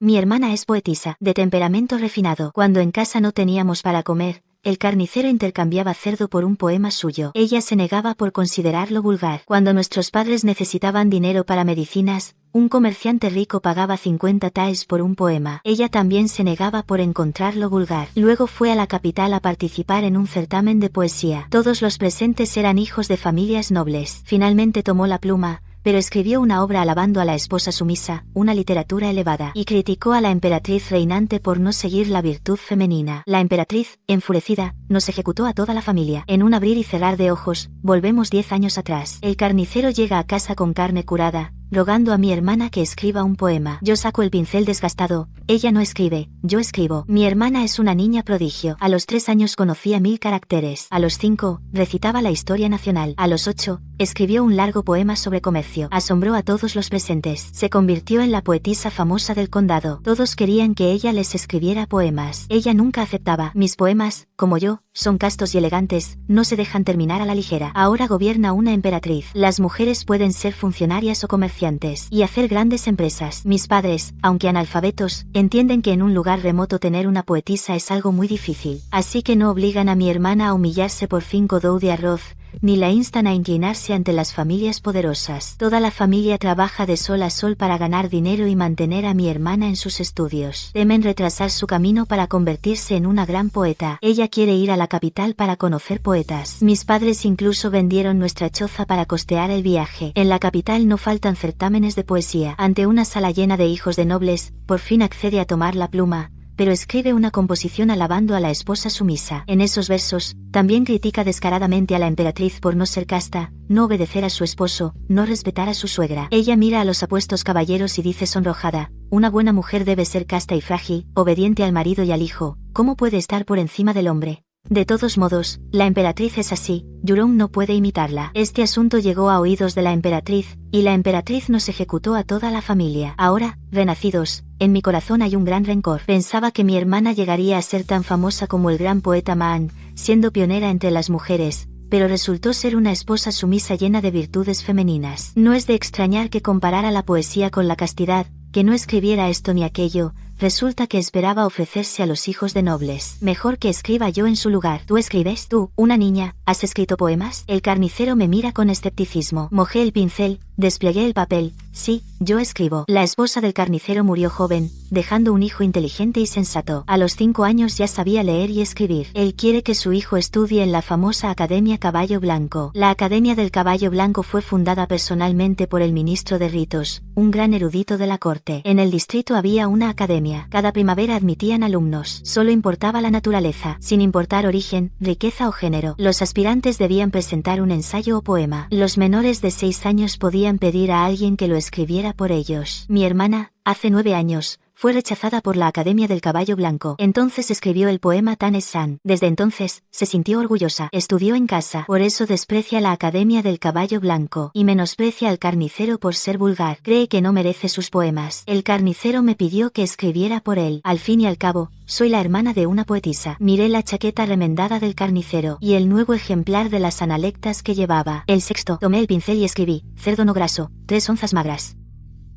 Mi hermana es poetisa, de temperamento refinado. Cuando en casa no teníamos para comer, el carnicero intercambiaba cerdo por un poema suyo. Ella se negaba por considerarlo vulgar. Cuando nuestros padres necesitaban dinero para medicinas, un comerciante rico pagaba 50 taels por un poema. Ella también se negaba por encontrarlo vulgar. Luego fue a la capital a participar en un certamen de poesía. Todos los presentes eran hijos de familias nobles. Finalmente tomó la pluma, pero escribió una obra alabando a la esposa sumisa, una literatura elevada, y criticó a la emperatriz reinante por no seguir la virtud femenina. La emperatriz, enfurecida, nos ejecutó a toda la familia. En un abrir y cerrar de ojos, volvemos 10 años atrás. El carnicero llega a casa con carne curada, rogando a mi hermana que escriba un poema. Yo saco el pincel desgastado, ella no escribe, yo escribo. Mi hermana es una niña prodigio. A los 3 años conocía 1000 caracteres. A los 5, recitaba la historia nacional. A los 8, escribió un largo poema sobre comercio. Asombró a todos los presentes. Se convirtió en la poetisa famosa del condado. Todos querían que ella les escribiera poemas. Ella nunca aceptaba. Mis poemas, como yo, son castos y elegantes, no se dejan terminar a la ligera. Ahora gobierna una emperatriz. Las mujeres pueden ser funcionarias o comerciantes y hacer grandes empresas. Mis padres, aunque analfabetos, entienden que en un lugar remoto tener una poetisa es algo muy difícil. Así que no obligan a mi hermana a humillarse por 5 dou de arroz, ni la instan a inclinarse ante las familias poderosas. Toda la familia trabaja de sol a sol para ganar dinero y mantener a mi hermana en sus estudios. Temen retrasar su camino para convertirse en una gran poeta. Ella quiere ir a la capital para conocer poetas. Mis padres incluso vendieron nuestra choza para costear el viaje. En la capital no faltan certámenes de poesía. Ante una sala llena de hijos de nobles, por fin accede a tomar la pluma, pero escribe una composición alabando a la esposa sumisa. En esos versos, también critica descaradamente a la emperatriz por no ser casta, no obedecer a su esposo, no respetar a su suegra. Ella mira a los apuestos caballeros y dice sonrojada: una buena mujer debe ser casta y frágil, obediente al marido y al hijo, ¿cómo puede estar por encima del hombre? De todos modos, la emperatriz es así, Yurong no puede imitarla. Este asunto llegó a oídos de la emperatriz, y la emperatriz nos ejecutó a toda la familia. Ahora, renacidos, en mi corazón hay un gran rencor. Pensaba que mi hermana llegaría a ser tan famosa como el gran poeta Maan, siendo pionera entre las mujeres, pero resultó ser una esposa sumisa llena de virtudes femeninas. No es de extrañar que comparara la poesía con la castidad, que no escribiera esto ni aquello. Resulta que esperaba ofrecerse a los hijos de nobles. Mejor que escriba yo en su lugar. ¿Tú escribes? ¿Tú, una niña, has escrito poemas? El carnicero me mira con escepticismo. Mojé el pincel, desplegué el papel. Sí, yo escribo. La esposa del carnicero murió joven, dejando un hijo inteligente y sensato. A los 5 años ya sabía leer y escribir. Él quiere que su hijo estudie en la famosa Academia Caballo Blanco. La Academia del Caballo Blanco fue fundada personalmente por el ministro de Ritos, un gran erudito de la corte. En el distrito había una academia. Cada primavera admitían alumnos. Solo importaba la naturaleza, sin importar origen, riqueza o género. Los aspirantes debían presentar un ensayo o poema. Los menores de 6 años podían pedir a alguien que lo escribiera por ellos. Mi hermana, hace 9 años, fue rechazada por la Academia del Caballo Blanco. Entonces escribió el poema Tan-es-san. Desde entonces, se sintió orgullosa. Estudió en casa. Por eso desprecia la Academia del Caballo Blanco. Y menosprecia al carnicero por ser vulgar. Cree que no merece sus poemas. El carnicero me pidió que escribiera por él. Al fin y al cabo, soy la hermana de una poetisa. Miré la chaqueta remendada del carnicero y el nuevo ejemplar de las analectas que llevaba. El sexto. Tomé el pincel y escribí: cerdo no graso, 3 onzas magras.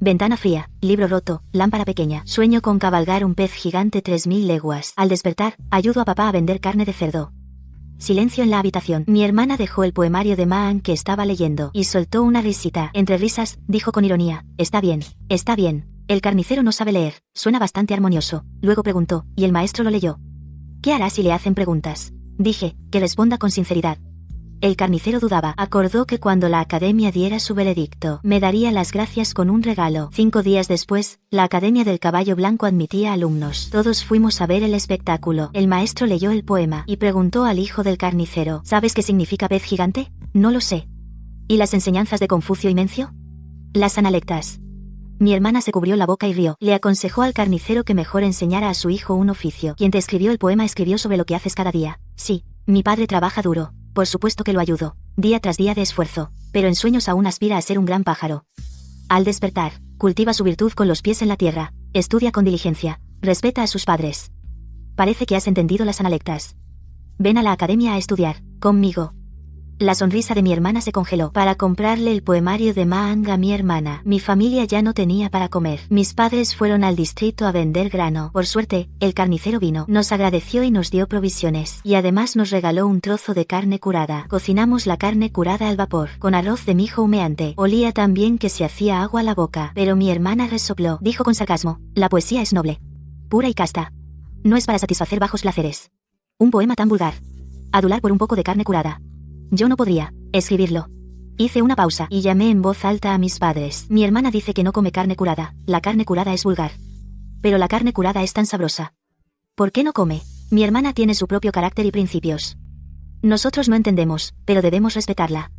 Ventana fría, libro roto, lámpara pequeña. Sueño con cabalgar un pez gigante 3000 leguas. Al despertar, ayudo a papá a vender carne de cerdo. Silencio en la habitación. Mi hermana dejó el poemario de Maan que estaba leyendo y soltó una risita. Entre risas, dijo con ironía: está bien, está bien. El carnicero no sabe leer, suena bastante armonioso. Luego preguntó, y el maestro lo leyó. ¿Qué hará si le hacen preguntas? Dije, que responda con sinceridad. El carnicero dudaba. Acordó que cuando la academia diera su veredicto, me daría las gracias con un regalo. 5 días después, la Academia del Caballo Blanco admitía alumnos. Todos fuimos a ver el espectáculo. El maestro leyó el poema y preguntó al hijo del carnicero: ¿sabes qué significa pez gigante? No lo sé. ¿Y las enseñanzas de Confucio y Mencio? Las analectas. Mi hermana se cubrió la boca y rió. Le aconsejó al carnicero que mejor enseñara a su hijo un oficio. Quien te escribió el poema escribió sobre lo que haces cada día. Sí, mi padre trabaja duro. Por supuesto que lo ayudo, día tras día de esfuerzo, pero en sueños aún aspira a ser un gran pájaro. Al despertar, cultiva su virtud con los pies en la tierra, estudia con diligencia, respeta a sus padres. Parece que has entendido las analectas. Ven a la academia a estudiar, conmigo. La sonrisa de mi hermana se congeló. Para comprarle el poemario de Maang a mi hermana. Mi familia ya no tenía para comer. Mis padres fueron al distrito a vender grano. Por suerte, el carnicero vino, nos agradeció y nos dio provisiones. Y además nos regaló un trozo de carne curada. Cocinamos la carne curada al vapor, con arroz de mijo humeante. Olía tan bien que se hacía agua a la boca. Pero mi hermana resopló. Dijo con sarcasmo: la poesía es noble, pura y casta. No es para satisfacer bajos placeres. Un poema tan vulgar. Adular por un poco de carne curada. Yo no podría escribirlo. Hice una pausa y llamé en voz alta a mis padres. Mi hermana dice que no come carne curada. La carne curada es vulgar. Pero la carne curada es tan sabrosa. ¿Por qué no come? Mi hermana tiene su propio carácter y principios. Nosotros no entendemos, pero debemos respetarla.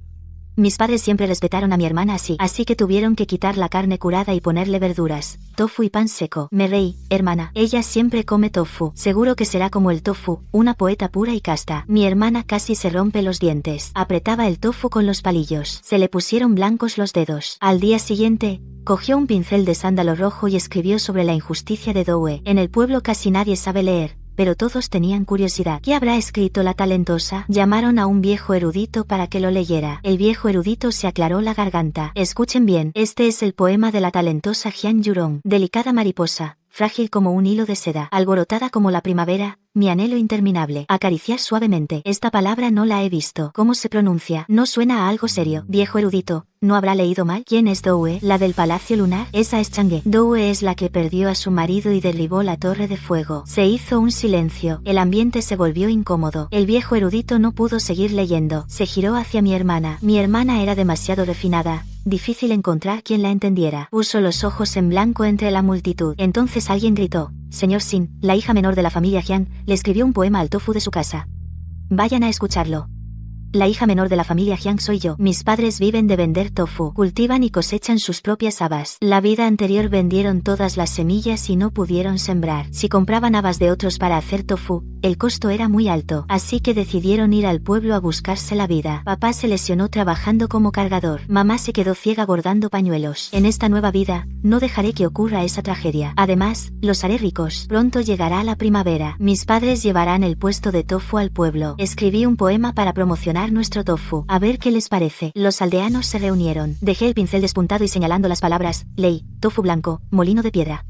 Mis padres siempre respetaron a mi hermana así que tuvieron que quitar la carne curada y ponerle verduras, tofu y pan seco. Me reí. Hermana, ella siempre come tofu. Seguro que será como el tofu, una poeta pura y casta. Mi hermana casi se rompe los dientes. Apretaba el tofu con los palillos. Se le pusieron blancos los dedos. Al día siguiente, cogió un pincel de sándalo rojo y escribió sobre la injusticia de Doe. En el pueblo casi nadie sabe leer, pero todos tenían curiosidad. ¿Qué habrá escrito la talentosa? Llamaron a un viejo erudito para que lo leyera. El viejo erudito se aclaró la garganta. Escuchen bien, este es el poema de la talentosa Jian Yurong. Delicada mariposa, frágil como un hilo de seda, alborotada como la primavera, mi anhelo interminable. Acariciar suavemente. Esta palabra no la he visto. ¿Cómo se pronuncia? No suena a algo serio. Viejo erudito, ¿no habrá leído mal? ¿Quién es Doe? ¿La del Palacio Lunar? Esa es Chang'e. Doe es la que perdió a su marido y derribó la Torre de Fuego. Se hizo un silencio. El ambiente se volvió incómodo. El viejo erudito no pudo seguir leyendo. Se giró hacia mi hermana. Mi hermana era demasiado refinada. Difícil encontrar quien la entendiera. Puso los ojos en blanco entre la multitud. Entonces alguien gritó: Señor Sin, la hija menor de la familia Jiang, le escribió un poema al tofu de su casa. Vayan a escucharlo. La hija menor de la familia Jiang soy yo. Mis padres viven de vender tofu. Cultivan y cosechan sus propias habas. La vida anterior vendieron todas las semillas y no pudieron sembrar. Si compraban habas de otros para hacer tofu, el costo era muy alto. Así que decidieron ir al pueblo a buscarse la vida. Papá se lesionó trabajando como cargador. Mamá se quedó ciega bordando pañuelos. En esta nueva vida, no dejaré que ocurra esa tragedia. Además, los haré ricos. Pronto llegará la primavera. Mis padres llevarán el puesto de tofu al pueblo. Escribí un poema para promocionar nuestro tofu. A ver qué les parece. Los aldeanos se reunieron. Dejé el pincel despuntado y señalando las palabras: ley, tofu blanco, molino de piedra.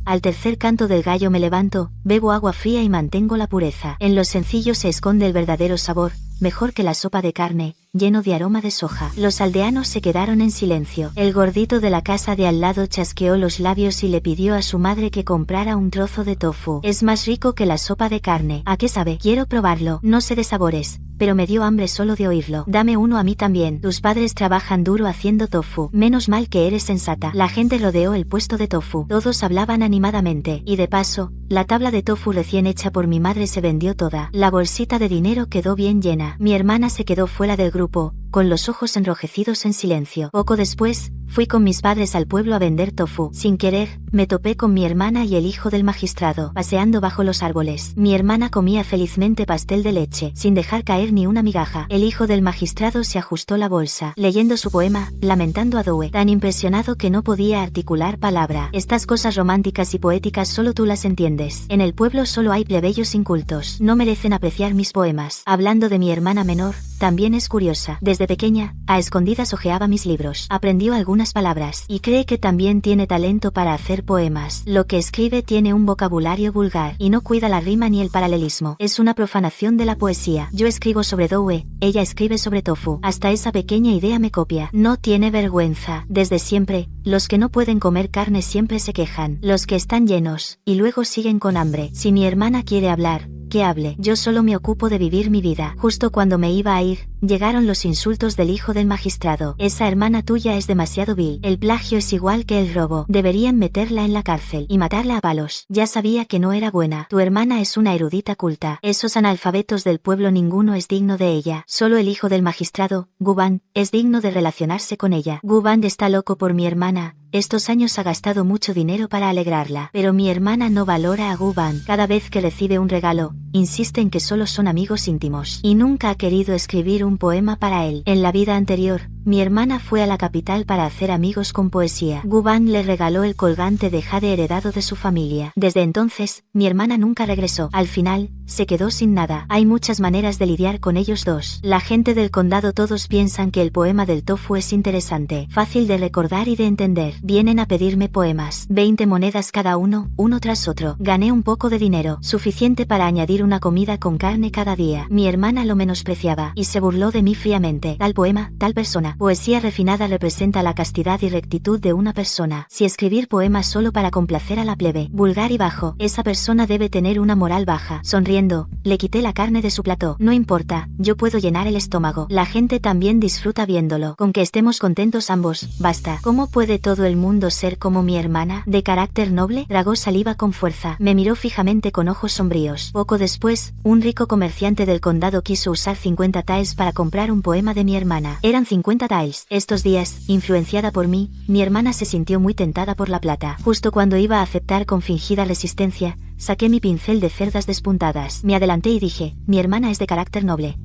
Al tercer canto del gallo me levanto, bebo agua fría y mantengo la pureza. En lo sencillo se esconde el verdadero sabor, mejor que la sopa de carne, lleno de aroma de soja. Los aldeanos se quedaron en silencio. El gordito de la casa de al lado chasqueó los labios y le pidió a su madre que comprara un trozo de tofu. Es más rico que la sopa de carne. ¿A qué sabe? Quiero probarlo. No sé de sabores, pero me dio hambre solo de oírlo. Dame uno a mí también. Tus padres trabajan duro haciendo tofu. Menos mal que eres sensata. La gente rodeó el puesto de tofu. Todos hablaban animadamente. Y de paso, la tabla de tofu recién hecha por mi madre se vendió toda. La bolsita de dinero quedó bien llena. Mi hermana se quedó fuera del grupo, con los ojos enrojecidos en silencio. Poco después, fui con mis padres al pueblo a vender tofu. Sin querer, me topé con mi hermana y el hijo del magistrado, paseando bajo los árboles. Mi hermana comía felizmente pastel de leche, sin dejar caer ni una migaja. El hijo del magistrado se ajustó la bolsa, leyendo su poema, lamentando a Doe, tan impresionado que no podía articular palabra. Estas cosas románticas y poéticas solo tú las entiendes. En el pueblo solo hay plebeyos incultos. No merecen apreciar mis poemas. Hablando de mi hermana menor, también es curiosa. Desde pequeña, a escondidas hojeaba mis libros. Aprendió algunas palabras y cree que también tiene talento para hacer poemas. Lo que escribe tiene un vocabulario vulgar y no cuida la rima ni el paralelismo. Es una profanación de la poesía. Yo escribo sobre Doe, ella escribe sobre tofu. Hasta esa pequeña idea me copia. No tiene vergüenza. Desde siempre, los que no pueden comer carne siempre se quejan. Los que están llenos, y luego siguen con hambre. Si mi hermana quiere hablar, que hable. Yo solo me ocupo de vivir mi vida. Justo cuando me iba a ir, llegaron los insultos del hijo del magistrado. Esa hermana tuya es demasiado vil. El plagio es igual que el robo. Deberían meterla en la cárcel y matarla a palos. Ya sabía que no era buena. Tu hermana es una erudita culta. Esos analfabetos del pueblo ninguno es digno de ella. Solo el hijo del magistrado, Guban, es digno de relacionarse con ella. Guban está loco por mi hermana. Estos años ha gastado mucho dinero para alegrarla, pero mi hermana no valora a Guban. Cada vez que recibe un regalo, insiste en que solo son amigos íntimos, y nunca ha querido escribir un poema para él. En la vida anterior, mi hermana fue a la capital para hacer amigos con poesía. Guban le regaló el colgante de jade heredado de su familia. Desde entonces, mi hermana nunca regresó. Al final, se quedó sin nada. Hay muchas maneras de lidiar con ellos dos. La gente del condado todos piensan que el poema del tofu es interesante, fácil de recordar y de entender. Vienen a pedirme poemas. 20 monedas cada uno tras otro. Gané un poco de dinero, suficiente para añadir una comida con carne cada día. Mi hermana lo menospreciaba y se burló de mí fríamente. Tal poema, tal persona. Poesía refinada representa la castidad y rectitud de una persona. Si escribir poemas solo para complacer a la plebe, vulgar y bajo, esa persona debe tener una moral baja. Sonriendo, le quité la carne de su plató. No importa, yo puedo llenar el estómago. La gente también disfruta viéndolo. Con que estemos contentos ambos, basta. ¿Cómo puede todo el mundo ser como mi hermana? ¿De carácter noble? Tragó saliva con fuerza. Me miró fijamente con ojos sombríos. Poco después, un rico comerciante del condado quiso usar 50 taels para comprar un poema de mi hermana. Eran 50 taels. Estos días, influenciada por mí, mi hermana se sintió muy tentada por la plata. Justo cuando iba a aceptar con fingida resistencia, saqué mi pincel de cerdas despuntadas. Me adelanté y dije, mi hermana es de carácter noble.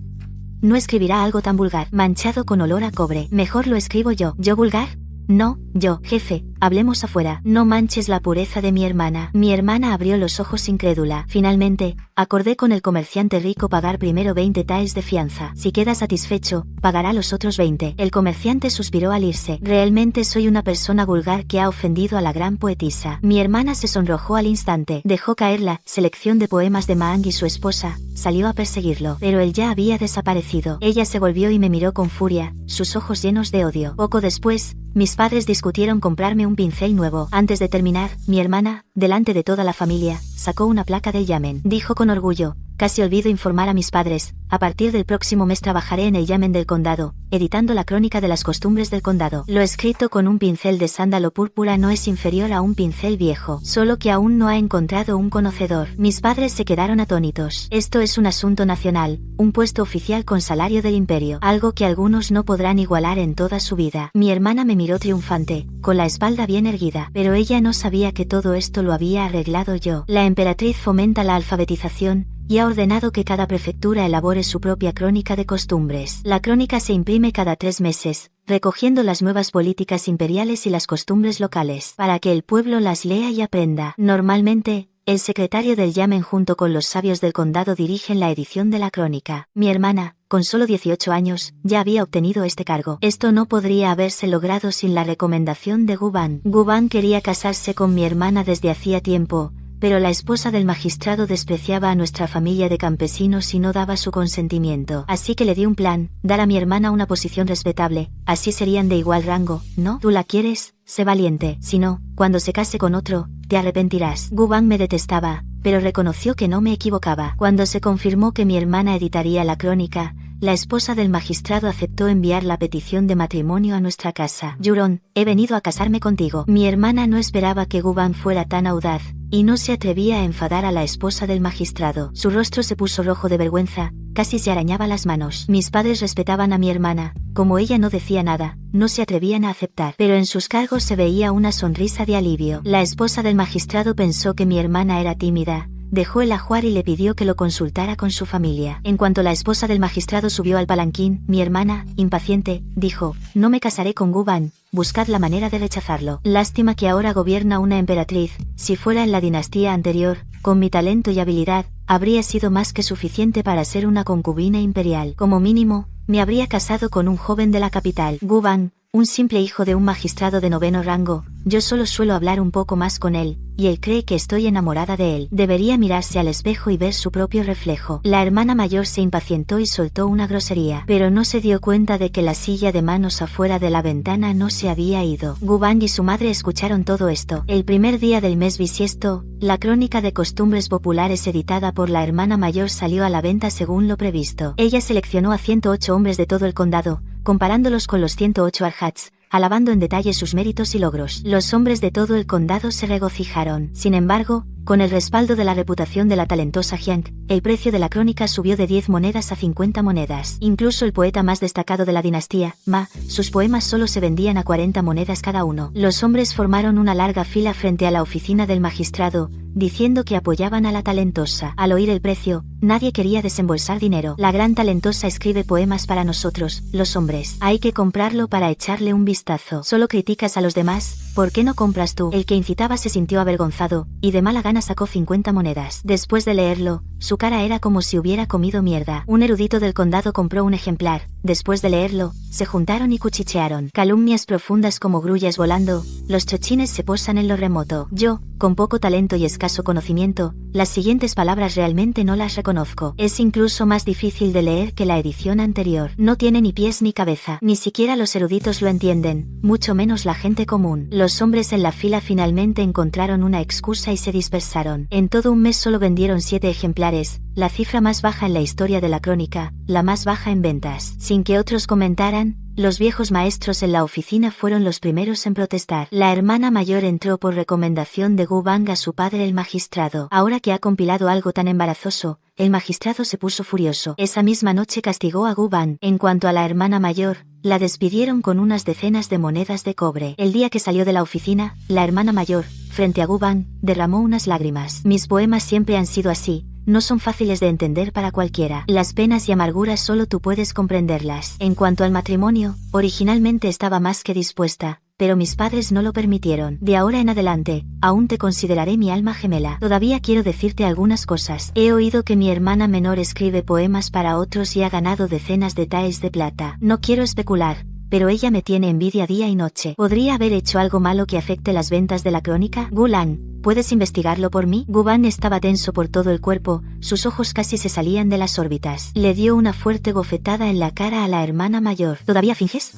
No escribirá algo tan vulgar, manchado con olor a cobre. Mejor lo escribo yo. ¿Yo vulgar? No, yo, jefe, hablemos afuera. No manches la pureza de mi hermana. Mi hermana abrió los ojos incrédula. Finalmente, acordé con el comerciante rico pagar primero 20 taels de fianza. Si queda satisfecho, pagará los otros 20. El comerciante suspiró al irse. Realmente soy una persona vulgar que ha ofendido a la gran poetisa. Mi hermana se sonrojó al instante. Dejó caer la selección de poemas de Maang y su esposa. Salió a perseguirlo, pero él ya había desaparecido. Ella se volvió y me miró con furia, sus ojos llenos de odio. Poco después, mis padres discutieron comprarme un pincel nuevo. Antes de terminar, mi hermana, delante de toda la familia, sacó una placa del Yamen. Dijo con orgullo, casi olvido informar a mis padres, a partir del próximo mes trabajaré en el Yamen del condado, editando la crónica de las costumbres del condado. Lo escrito con un pincel de sándalo púrpura no es inferior a un pincel viejo, solo que aún no ha encontrado un conocedor. Mis padres se quedaron atónitos. Esto es un asunto nacional, un puesto oficial con salario del imperio, algo que algunos no podrán igualar en toda su vida. Mi hermana me miró triunfante, con la espalda bien erguida, pero ella no sabía que todo esto lo había arreglado yo. La emperatriz fomenta la alfabetización, y ha ordenado que cada prefectura elabore su propia crónica de costumbres. La crónica se imprime cada 3 meses, recogiendo las nuevas políticas imperiales y las costumbres locales, para que el pueblo las lea y aprenda. Normalmente, el secretario del Yamen junto con los sabios del condado dirigen la edición de la crónica. Mi hermana, con solo 18 años, ya había obtenido este cargo. Esto no podría haberse logrado sin la recomendación de Guban. Guban quería casarse con mi hermana desde hacía tiempo, pero la esposa del magistrado despreciaba a nuestra familia de campesinos y no daba su consentimiento. Así que le di un plan, dar a mi hermana una posición respetable, así serían de igual rango, ¿no? ¿Tú la quieres? Sé valiente, si no, cuando se case con otro, te arrepentirás. Guban me detestaba, pero reconoció que no me equivocaba. Cuando se confirmó que mi hermana editaría la crónica, la esposa del magistrado aceptó enviar la petición de matrimonio a nuestra casa. Yuron, he venido a casarme contigo. Mi hermana no esperaba que Guban fuera tan audaz, y no se atrevía a enfadar a la esposa del magistrado. Su rostro se puso rojo de vergüenza, casi se arañaba las manos. Mis padres respetaban a mi hermana, como ella no decía nada, no se atrevían a aceptar, pero en sus cargos se veía una sonrisa de alivio. La esposa del magistrado pensó que mi hermana era tímida, dejó el ajuar y le pidió que lo consultara con su familia. En cuanto la esposa del magistrado subió al palanquín, mi hermana, impaciente, dijo, no me casaré con Guban, buscad la manera de rechazarlo. Lástima que ahora gobierna una emperatriz, si fuera en la dinastía anterior, con mi talento y habilidad, habría sido más que suficiente para ser una concubina imperial. Como mínimo, me habría casado con un joven de la capital. Guban, un simple hijo de un magistrado de 9º rango, yo solo suelo hablar un poco más con él, y él cree que estoy enamorada de él. Debería mirarse al espejo y ver su propio reflejo. La hermana mayor se impacientó y soltó una grosería, pero no se dio cuenta de que la silla de manos afuera de la ventana no se había ido. Guban y su madre escucharon todo esto. El primer día del mes bisiesto, la crónica de costumbres populares editada por la hermana mayor salió a la venta según lo previsto. Ella seleccionó a 108 hombres de todo el condado, comparándolos con los 108 arhats, alabando en detalle sus méritos y logros. Los hombres de todo el condado se regocijaron. Sin embargo, con el respaldo de la reputación de la talentosa Jiang, el precio de la crónica subió de 10 monedas a 50 monedas. Incluso el poeta más destacado de la dinastía, Ma, sus poemas solo se vendían a 40 monedas cada uno. Los hombres formaron una larga fila frente a la oficina del magistrado, diciendo que apoyaban a la talentosa. Al oír el precio, nadie quería desembolsar dinero. La gran talentosa escribe poemas para nosotros, los hombres. Hay que comprarlo para echarle un vistazo. Solo criticas a los demás, ¿por qué no compras tú? El que incitaba se sintió avergonzado, y de mala gana sacó 50 monedas. Después de leerlo, su cara era como si hubiera comido mierda. Un erudito del condado compró un ejemplar. Después de leerlo, se juntaron y cuchichearon. Calumnias profundas como grullas volando, los chochines se posan en lo remoto. Yo, con poco talento y escaso conocimiento, las siguientes palabras realmente no las reconozco. Es incluso más difícil de leer que la edición anterior. No tiene ni pies ni cabeza. Ni siquiera los eruditos lo entienden, mucho menos la gente común. Los hombres en la fila finalmente encontraron una excusa y se dispersaron. En todo un mes solo vendieron 7 ejemplares, la cifra más baja en la historia de la crónica, la más baja en ventas. Sin que otros comentaran, los viejos maestros en la oficina fueron los primeros en protestar. La hermana mayor entró por recomendación de Gu Bang a su padre el magistrado. Ahora que ha compilado algo tan embarazoso, el magistrado se puso furioso. Esa misma noche castigó a Gu Bang. En cuanto a la hermana mayor, la despidieron con unas decenas de monedas de cobre. El día que salió de la oficina, la hermana mayor, frente a Gu Bang, derramó unas lágrimas. Mis poemas siempre han sido así. No son fáciles de entender para cualquiera. Las penas y amarguras solo tú puedes comprenderlas. En cuanto al matrimonio, originalmente estaba más que dispuesta, pero mis padres no lo permitieron. De ahora en adelante, aún te consideraré mi alma gemela. Todavía quiero decirte algunas cosas. He oído que mi hermana menor escribe poemas para otros y ha ganado decenas de taels de plata. No quiero especular, pero ella me tiene envidia día y noche. ¿Podría haber hecho algo malo que afecte las ventas de la crónica? Gulan, ¿puedes investigarlo por mí? Gu Bang estaba tenso por todo el cuerpo, sus ojos casi se salían de las órbitas. Le dio una fuerte bofetada en la cara a la hermana mayor. ¿Todavía finges?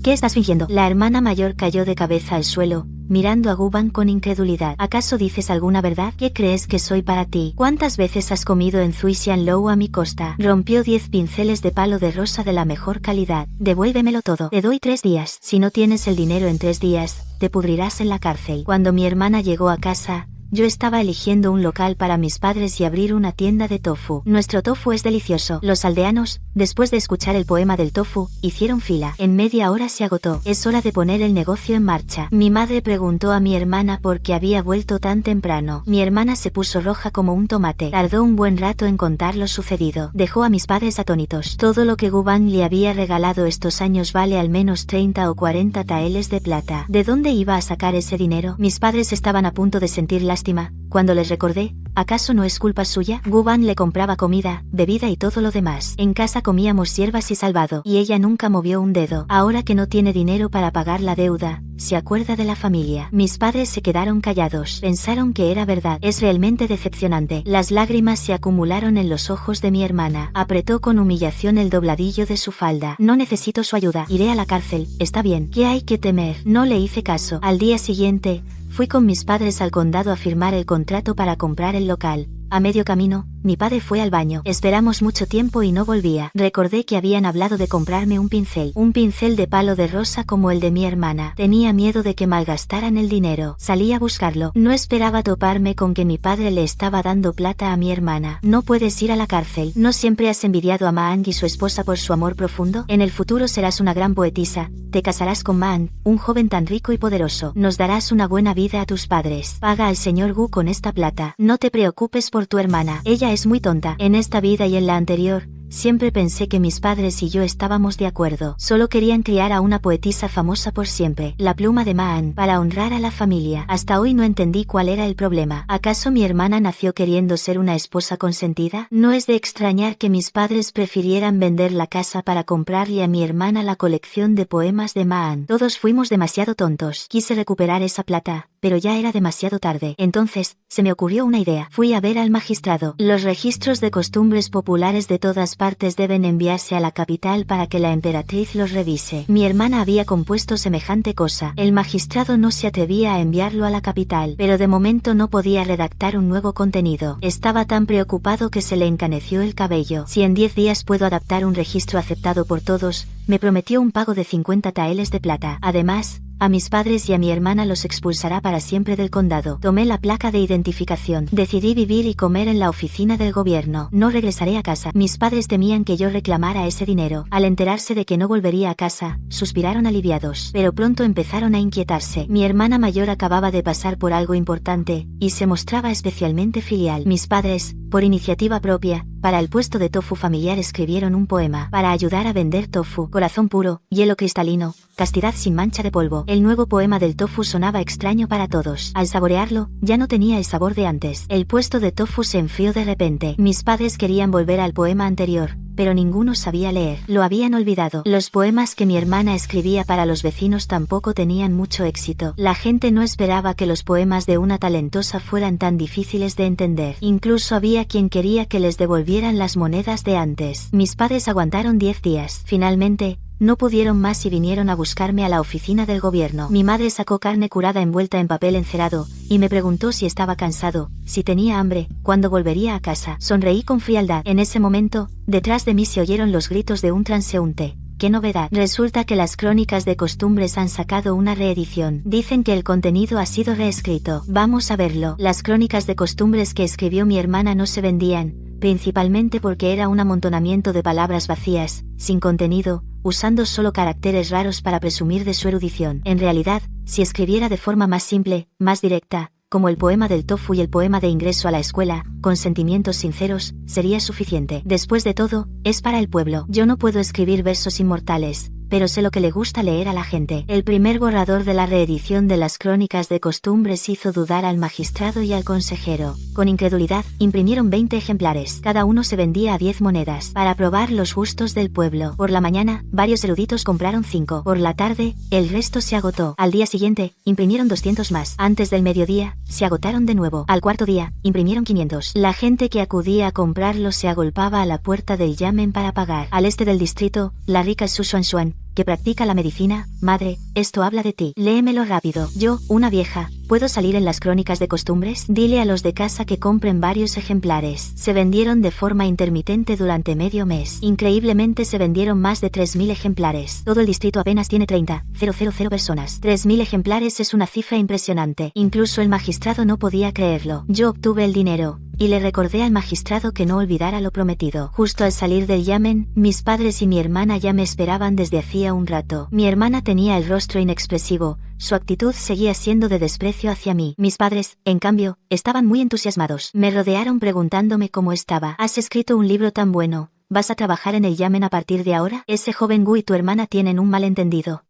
¿Qué estás fingiendo? La hermana mayor cayó de cabeza al suelo, mirando a Gu Bang con incredulidad. ¿Acaso dices alguna verdad? ¿Qué crees que soy para ti? ¿Cuántas veces has comido en Zui Shan Lou a mi costa? Rompió 10 pinceles de palo de rosa de la mejor calidad. Devuélvemelo todo. Te doy 3 días. Si no tienes el dinero en 3 días, te pudrirás en la cárcel. Cuando mi hermana llegó a casa, yo estaba eligiendo un local para mis padres y abrir una tienda de tofu. Nuestro tofu es delicioso. Los aldeanos, después de escuchar el poema del tofu, hicieron fila. En media hora se agotó. Es hora de poner el negocio en marcha. Mi madre preguntó a mi hermana por qué había vuelto tan temprano. Mi hermana se puso roja como un tomate. Tardó un buen rato en contar lo sucedido. Dejó a mis padres atónitos. Todo lo que Gu Bang le había regalado estos años vale al menos 30 o 40 taeles de plata. ¿De dónde iba a sacar ese dinero? Mis padres estaban a punto de sentir lástima cuando les recordé, ¿acaso no es culpa suya? Gu Bang le compraba comida, bebida y todo lo demás. En casa comíamos hierbas y salvado, y ella nunca movió un dedo. Ahora que no tiene dinero para pagar la deuda, se acuerda de la familia. Mis padres se quedaron callados. Pensaron que era verdad. Es realmente decepcionante. Las lágrimas se acumularon en los ojos de mi hermana. Apretó con humillación el dobladillo de su falda. No necesito su ayuda. Iré a la cárcel. Está bien. ¿Qué hay que temer? No le hice caso. Al día siguiente, fui con mis padres al condado a firmar el contrato para comprar el local. A medio camino, mi padre fue al baño. Esperamos mucho tiempo y no volvía. Recordé que habían hablado de comprarme un pincel de palo de rosa como el de mi hermana. Tenía miedo de que malgastaran el dinero. Salí a buscarlo. No esperaba toparme con que mi padre le estaba dando plata a mi hermana. No puedes ir a la cárcel. ¿No siempre has envidiado a Maang y su esposa por su amor profundo? En el futuro serás una gran poetisa. Te casarás con Maang, un joven tan rico y poderoso. Nos darás una buena vida a tus padres. Paga al señor Gu con esta plata. No te preocupes por tu hermana. Ella es muy tonta. En esta vida y en la anterior, siempre pensé que mis padres y yo estábamos de acuerdo. Solo querían criar a una poetisa famosa por siempre, la pluma de Maang, para honrar a la familia. Hasta hoy no entendí cuál era el problema. ¿Acaso mi hermana nació queriendo ser una esposa consentida? No es de extrañar que mis padres prefirieran vender la casa para comprarle a mi hermana la colección de poemas de Maang. Todos fuimos demasiado tontos. Quise recuperar esa plata, pero ya era demasiado tarde. Entonces, se me ocurrió una idea. Fui a ver al magistrado. Los registros de costumbres populares de todas partes deben enviarse a la capital para que la emperatriz los revise. Mi hermana había compuesto semejante cosa. El magistrado no se atrevía a enviarlo a la capital, pero de momento no podía redactar un nuevo contenido. Estaba tan preocupado que se le encaneció el cabello. Si en 10 días puedo adaptar un registro aceptado por todos, me prometió un pago de 50 taeles de plata. Además, a mis padres y a mi hermana los expulsará para siempre del condado. Tomé la placa de identificación. Decidí vivir y comer en la oficina del gobierno. No regresaré a casa. Mis padres temían que yo reclamara ese dinero. Al enterarse de que no volvería a casa, suspiraron aliviados. Pero pronto empezaron a inquietarse. Mi hermana mayor acababa de pasar por algo importante, y se mostraba especialmente filial. Mis padres, por iniciativa propia, para el puesto de tofu familiar escribieron un poema para ayudar a vender tofu. Corazón puro, hielo cristalino, castidad sin mancha de polvo. El nuevo poema del tofu sonaba extraño para todos. Al saborearlo, ya no tenía el sabor de antes. El puesto de tofu se enfrió de repente. Mis padres querían volver al poema anterior, pero ninguno sabía leer. Lo habían olvidado. Los poemas que mi hermana escribía para los vecinos tampoco tenían mucho éxito. La gente no esperaba que los poemas de una talentosa fueran tan difíciles de entender. Incluso había quien quería que les devolvieran las monedas de antes. Mis padres aguantaron 10 días. Finalmente, no pudieron más y vinieron a buscarme a la oficina del gobierno. Mi madre sacó carne curada envuelta en papel encerado, y me preguntó si estaba cansado, si tenía hambre, cuándo volvería a casa. Sonreí con frialdad. En ese momento, detrás de mí se oyeron los gritos de un transeúnte. ¡Qué novedad! Resulta que las Crónicas de Costumbres han sacado una reedición. Dicen que el contenido ha sido reescrito. Vamos a verlo. Las Crónicas de Costumbres que escribió mi hermana no se vendían, principalmente porque era un amontonamiento de palabras vacías, sin contenido, usando solo caracteres raros para presumir de su erudición. En realidad, si escribiera de forma más simple, más directa, como el poema del tofu y el poema de ingreso a la escuela, con sentimientos sinceros, sería suficiente. Después de todo, es para el pueblo. Yo no puedo escribir versos inmortales, pero sé lo que le gusta leer a la gente. El primer borrador de la reedición de las Crónicas de Costumbres hizo dudar al magistrado y al consejero. Con incredulidad, imprimieron 20 ejemplares. Cada uno se vendía a 10 monedas. Para probar los gustos del pueblo. Por la mañana, varios eruditos compraron 5. Por la tarde, el resto se agotó. Al día siguiente, imprimieron 200 más. Antes del mediodía, se agotaron de nuevo. Al cuarto día, imprimieron 500. La gente que acudía a comprarlos se agolpaba a la puerta del yamen para pagar. Al este del distrito, la rica Su Xuan, que practica la medicina, madre, esto habla de ti. Léemelo rápido. Yo, una vieja, ¿puedo salir en las Crónicas de Costumbres? Dile a los de casa que compren varios ejemplares. Se vendieron de forma intermitente durante medio mes. Increíblemente se vendieron más de 3.000 ejemplares. Todo el distrito apenas tiene 30,000 personas. 3.000 ejemplares es una cifra impresionante. Incluso el magistrado no podía creerlo. Yo obtuve el dinero, y le recordé al magistrado que no olvidara lo prometido. Justo al salir del yamen, mis padres y mi hermana ya me esperaban desde hacía un rato. Mi hermana tenía el rostro inexpresivo, su actitud seguía siendo de desprecio hacia mí. Mis padres, en cambio, estaban muy entusiasmados. Me rodearon preguntándome cómo estaba. ¿Has escrito un libro tan bueno? ¿Vas a trabajar en el yamen a partir de ahora? Ese joven Gu y tu hermana tienen un malentendido.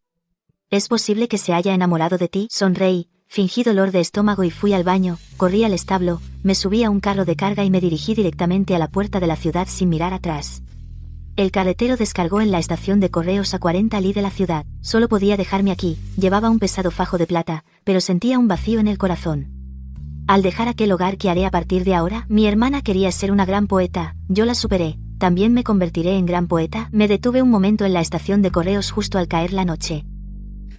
¿Es posible que se haya enamorado de ti? Sonreí, fingí dolor de estómago y fui al baño, corrí al establo, me subí a un carro de carga y me dirigí directamente a la puerta de la ciudad sin mirar atrás. El carretero descargó en la estación de correos a 40 li de la ciudad. Solo podía dejarme aquí, llevaba un pesado fajo de plata, pero sentía un vacío en el corazón. Al dejar aquel hogar, ¿qué haré a partir de ahora? Mi hermana quería ser una gran poeta, yo la superé. ¿También me convertiré en gran poeta? Me detuve un momento en la estación de correos justo al caer la noche.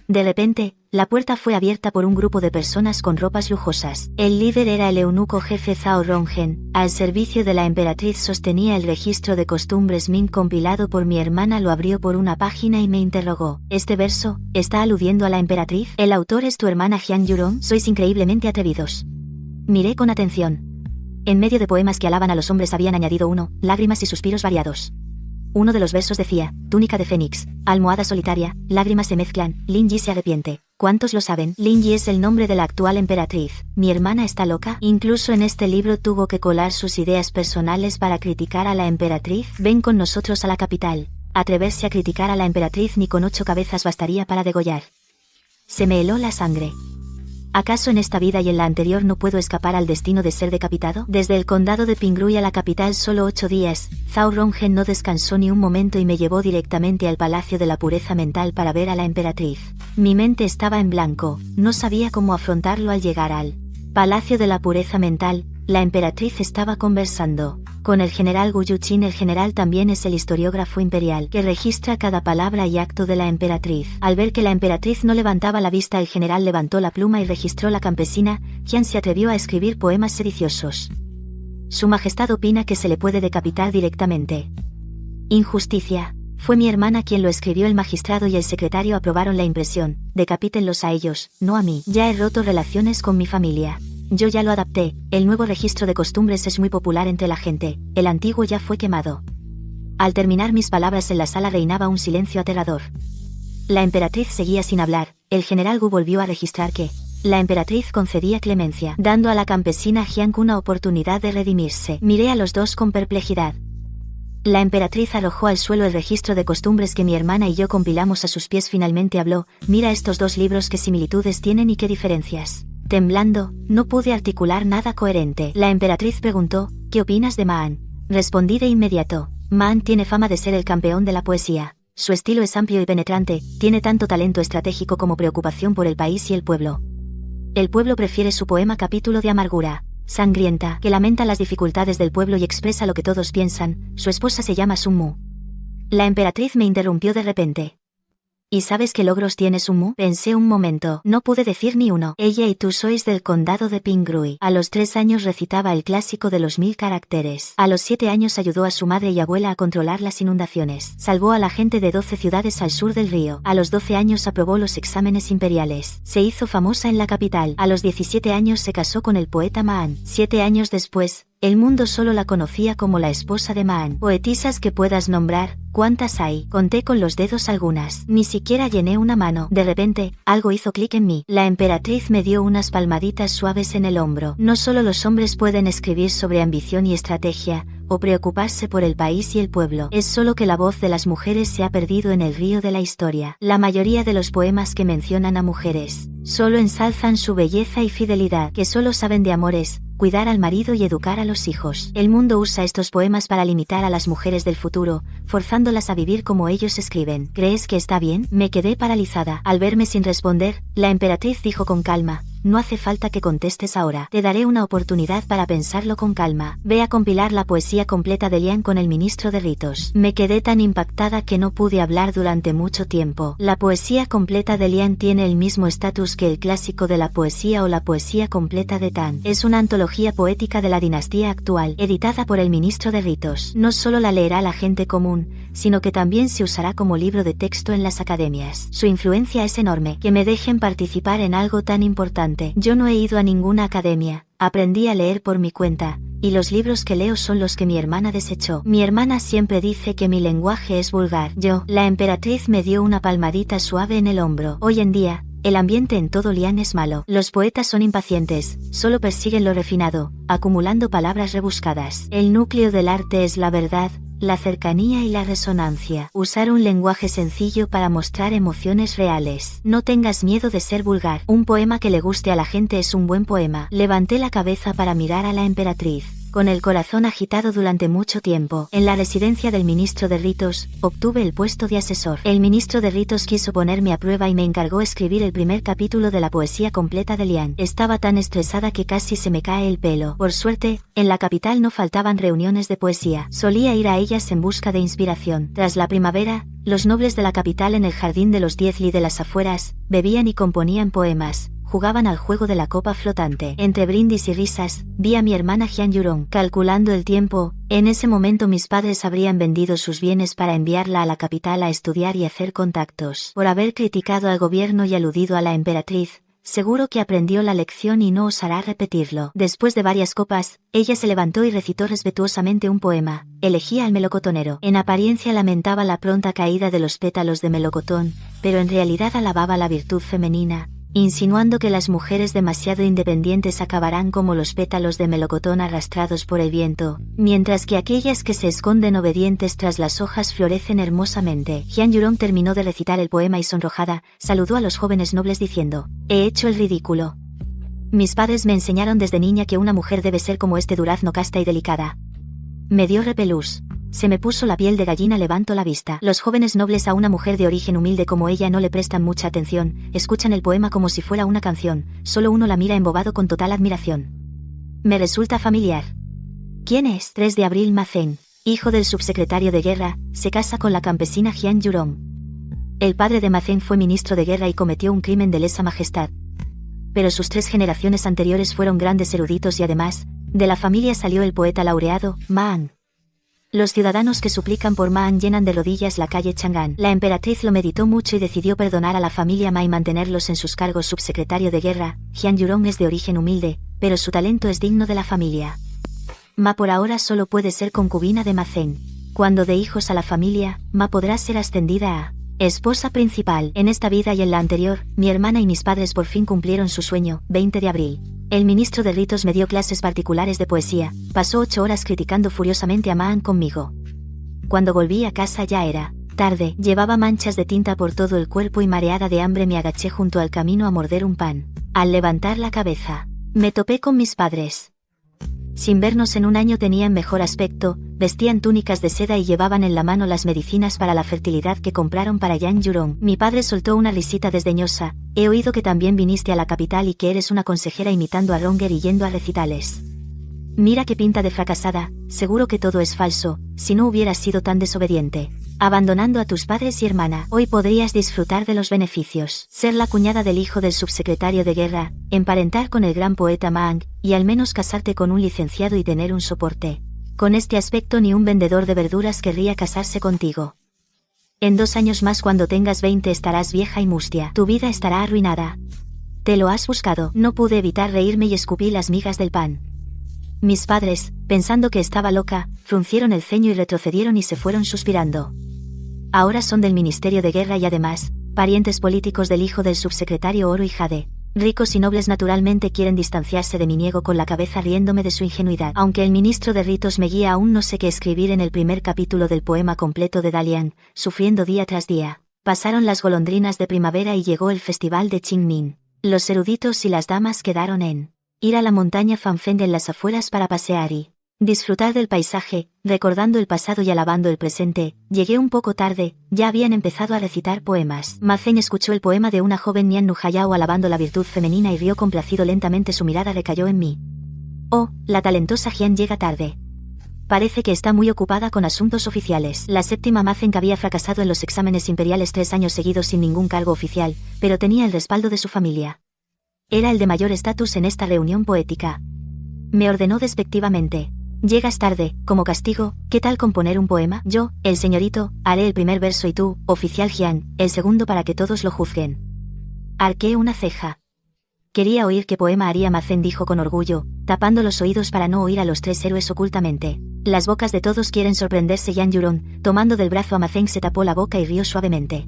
De repente, la puerta fue abierta por un grupo de personas con ropas lujosas. El líder era el eunuco jefe Zhao Ronghen, al servicio de la emperatriz. Sostenía el registro de costumbres Ming compilado por mi hermana, lo abrió por una página y me interrogó. ¿Este verso está aludiendo a la emperatriz? ¿El autor es tu hermana Jian Yurong? Sois increíblemente atrevidos. Miré con atención. En medio de poemas que alaban a los hombres habían añadido uno, lágrimas y suspiros variados. Uno de los versos decía, túnica de fénix, almohada solitaria, lágrimas se mezclan, Lin Yi se arrepiente. ¿Cuántos lo saben? Lin Yi es el nombre de la actual emperatriz. ¿Mi hermana está loca? Incluso en este libro tuvo que colar sus ideas personales para criticar a la emperatriz. Ven con nosotros a la capital. Atreverse a criticar a la emperatriz ni con 8 cabezas bastaría para degollar. Se me heló la sangre. ¿Acaso en esta vida y en la anterior no puedo escapar al destino de ser decapitado? Desde el condado de Pingrui a la capital solo 8 días, Zhao Ronghen no descansó ni un momento y me llevó directamente al Palacio de la Pureza Mental para ver a la emperatriz. Mi mente estaba en blanco, no sabía cómo afrontarlo al llegar al Palacio de la Pureza Mental. La emperatriz estaba conversando con el general Gu Yuqin. El general también es el historiógrafo imperial que registra cada palabra y acto de la emperatriz. Al ver que la emperatriz no levantaba la vista, el general levantó la pluma y registró la campesina, quien se atrevió a escribir poemas sediciosos. Su majestad opina que se le puede decapitar directamente. Injusticia. Fue mi hermana quien lo escribió. El magistrado y el secretario aprobaron la impresión. Decapítenlos a ellos, no a mí. Ya he roto relaciones con mi familia. Yo ya lo adapté. El nuevo registro de costumbres es muy popular entre la gente. El antiguo ya fue quemado. Al terminar mis palabras en la sala reinaba un silencio aterrador. La emperatriz seguía sin hablar. El general Gu volvió a registrar que La emperatriz concedía clemencia, dando a la campesina Jiang una oportunidad de redimirse. Miré a los dos con perplejidad. La emperatriz arrojó al suelo el registro de costumbres que mi hermana y yo compilamos a sus pies. Finalmente habló: mira estos dos libros, qué similitudes tienen y qué diferencias. Temblando, no pude articular nada coherente. La emperatriz preguntó: ¿qué opinas de Maan? Respondí de inmediato: Maan tiene fama de ser el campeón de la poesía. Su estilo es amplio y penetrante, tiene tanto talento estratégico como preocupación por el país y el pueblo. El pueblo prefiere su poema Capítulo de amargura sangrienta, que lamenta las dificultades del pueblo y expresa lo que todos piensan. Su esposa se llama Sun Mu. La emperatriz me interrumpió de repente. ¿Y sabes qué logros tiene Sun Mu? Pensé un momento, no pude decir ni uno. Ella y tú sois del condado de Pingrui. A los 3 años recitaba el clásico de los 1000 caracteres. A los 7 años ayudó a su madre y abuela a controlar las inundaciones. Salvó a la gente de 12 ciudades al sur del río. A los 12 años aprobó los exámenes imperiales. Se hizo famosa en la capital. A los 17 años se casó con el poeta Maan. 7 años después, el mundo solo la conocía como la esposa de Maan. Poetisas que puedas nombrar, ¿cuántas hay? Conté con los dedos algunas. Ni siquiera llené una mano. De repente, algo hizo clic en mí. La emperatriz me dio unas palmaditas suaves en el hombro. No solo los hombres pueden escribir sobre ambición y estrategia, o preocuparse por el país y el pueblo. Es solo que la voz de las mujeres se ha perdido en el río de la historia. La mayoría de los poemas que mencionan a mujeres solo ensalzan su belleza y fidelidad, que solo saben de amores, cuidar al marido y educar a los hijos. El mundo usa estos poemas para limitar a las mujeres del futuro, forzándolas a vivir como ellos escriben. ¿Crees que está bien? Me quedé paralizada. Al verme sin responder, la emperatriz dijo con calma: no hace falta que contestes ahora. Te daré una oportunidad para pensarlo con calma. Ve a compilar la poesía completa de Lian con el ministro de ritos. Me quedé tan impactada que no pude hablar durante mucho tiempo. La poesía completa de Lian tiene el mismo estatus que el clásico de la poesía o la poesía completa de Tan. Es una antología poética de la dinastía actual, editada por el ministro de ritos. No solo la leerá la gente común, sino que también se usará como libro de texto en las academias. Su influencia es enorme. Que me dejen participar en algo tan importante. Yo no he ido a ninguna academia, aprendí a leer por mi cuenta, y los libros que leo son los que mi hermana desechó. Mi hermana siempre dice que mi lenguaje es vulgar. La emperatriz me dio una palmadita suave en el hombro. Hoy en día, el ambiente en todo Lian es malo. Los poetas son impacientes, solo persiguen lo refinado, acumulando palabras rebuscadas. El núcleo del arte es la verdad, la cercanía y la resonancia. Usar un lenguaje sencillo para mostrar emociones reales. No tengas miedo de ser vulgar. Un poema que le guste a la gente es un buen poema. Levanté la cabeza para mirar a la emperatriz. Con el corazón agitado durante mucho tiempo, en la residencia del ministro de ritos, obtuve el puesto de asesor. El ministro de ritos quiso ponerme a prueba y me encargó escribir el primer capítulo de la poesía completa de Lian. Estaba tan estresada que casi se me cae el pelo. Por suerte, en la capital no faltaban reuniones de poesía. Solía ir a ellas en busca de inspiración. Tras la primavera, los nobles de la capital en el jardín de los 10 li de las afueras, bebían y componían poemas. Jugaban al juego de la copa flotante. Entre brindis y risas, vi a mi hermana Jian Yurong. Calculando el tiempo, en ese momento mis padres habrían vendido sus bienes para enviarla a la capital a estudiar y hacer contactos. Por haber criticado al gobierno y aludido a la emperatriz, seguro que aprendió la lección y no osará repetirlo. Después de varias copas, ella se levantó y recitó respetuosamente un poema, Elegía al melocotonero. En apariencia lamentaba la pronta caída de los pétalos de melocotón, pero en realidad alababa la virtud femenina, insinuando que las mujeres demasiado independientes acabarán como los pétalos de melocotón arrastrados por el viento, mientras que aquellas que se esconden obedientes tras las hojas florecen hermosamente. Jian Yurong terminó de recitar el poema y sonrojada, saludó a los jóvenes nobles diciendo: he hecho el ridículo. Mis padres me enseñaron desde niña que una mujer debe ser como este durazno casta y delicada. Me dio repelús. Se me puso la piel de gallina. Levanto la vista. Los jóvenes nobles a una mujer de origen humilde como ella no le prestan mucha atención, escuchan el poema como si fuera una canción, solo uno la mira embobado con total admiración. Me resulta familiar. ¿Quién es? 3 de abril. Ma Zeng, hijo del subsecretario de guerra, se casa con la campesina Jian Yurong. El padre de Ma Zeng fue ministro de guerra y cometió un crimen de lesa majestad. Pero sus 3 generaciones anteriores fueron grandes eruditos y además, de la familia salió el poeta laureado, Ma An. Los ciudadanos que suplican por Ma An llenan de rodillas la calle Chang'an. La emperatriz lo meditó mucho y decidió perdonar a la familia Ma y mantenerlos en sus cargos. Subsecretario de guerra, Jian Yurong es de origen humilde, pero su talento es digno de la familia. Ma por ahora solo puede ser concubina de Ma Zeng. Cuando dé hijos a la familia, Ma podrá ser ascendida a Esposa principal. En esta vida y en la anterior, mi hermana y mis padres por fin cumplieron su sueño. 20 de abril. El ministro de ritos me dio clases particulares de poesía. Pasó 8 horas criticando furiosamente a Maan conmigo. Cuando volví a casa ya era tarde. Llevaba manchas de tinta por todo el cuerpo y mareada de hambre me agaché junto al camino a morder un pan. Al levantar la cabeza, me topé con mis padres. Sin vernos en un año tenían mejor aspecto, vestían túnicas de seda y llevaban en la mano las medicinas para la fertilidad que compraron para Yan Yurong. Mi padre soltó una risita desdeñosa. He oído que también viniste a la capital y que eres una consejera imitando a Ronger y yendo a recitales. Mira qué pinta de fracasada, seguro que todo es falso, si no hubieras sido tan desobediente. Abandonando a tus padres y hermana, hoy podrías disfrutar de los beneficios. Ser la cuñada del hijo del subsecretario de guerra, emparentar con el gran poeta Mang, y al menos casarte con un licenciado y tener un soporte. Con este aspecto ni un vendedor de verduras querría casarse contigo. En 2 años más cuando tengas 20 estarás vieja y mustia. Tu vida estará arruinada. Te lo has buscado. No pude evitar reírme y escupí las migas del pan. Mis padres, pensando que estaba loca, fruncieron el ceño y retrocedieron y se fueron suspirando. Ahora son del Ministerio de Guerra y además, parientes políticos del hijo del subsecretario Oro y Jade. Ricos y nobles naturalmente quieren distanciarse de mi niego con la cabeza riéndome de su ingenuidad. Aunque el ministro de ritos me guía aún no sé qué escribir en el primer capítulo del poema completo de Dalian, sufriendo día tras día. Pasaron las golondrinas de primavera y llegó el festival de Qingming. Los eruditos y las damas quedaron en ir a la montaña Fanfeng en las afueras para pasear y disfrutar del paisaje, recordando el pasado y alabando el presente. Llegué un poco tarde, ya habían empezado a recitar poemas. Ma Zeng escuchó el poema de una joven Nian Nujayao alabando la virtud femenina y rió complacido. Lentamente su mirada recayó en mí. Oh, la talentosa Jian llega tarde. Parece que está muy ocupada con asuntos oficiales. La séptima Ma Zeng había fracasado en los exámenes imperiales 3 años seguidos sin ningún cargo oficial, pero tenía el respaldo de su familia. Era el de mayor estatus en esta reunión poética. Me ordenó despectivamente. Llegas tarde, como castigo, ¿qué tal componer un poema? Yo, el señorito, haré el primer verso y tú, oficial Jian, el segundo para que todos lo juzguen. Arqué una ceja. Quería oír qué poema haría Ma Zeng, dijo con orgullo, tapando los oídos para no oír a los 3 héroes ocultamente. Las bocas de todos quieren sorprenderse. Yan Yurong, tomando del brazo a Ma Zeng, se tapó la boca y rió suavemente.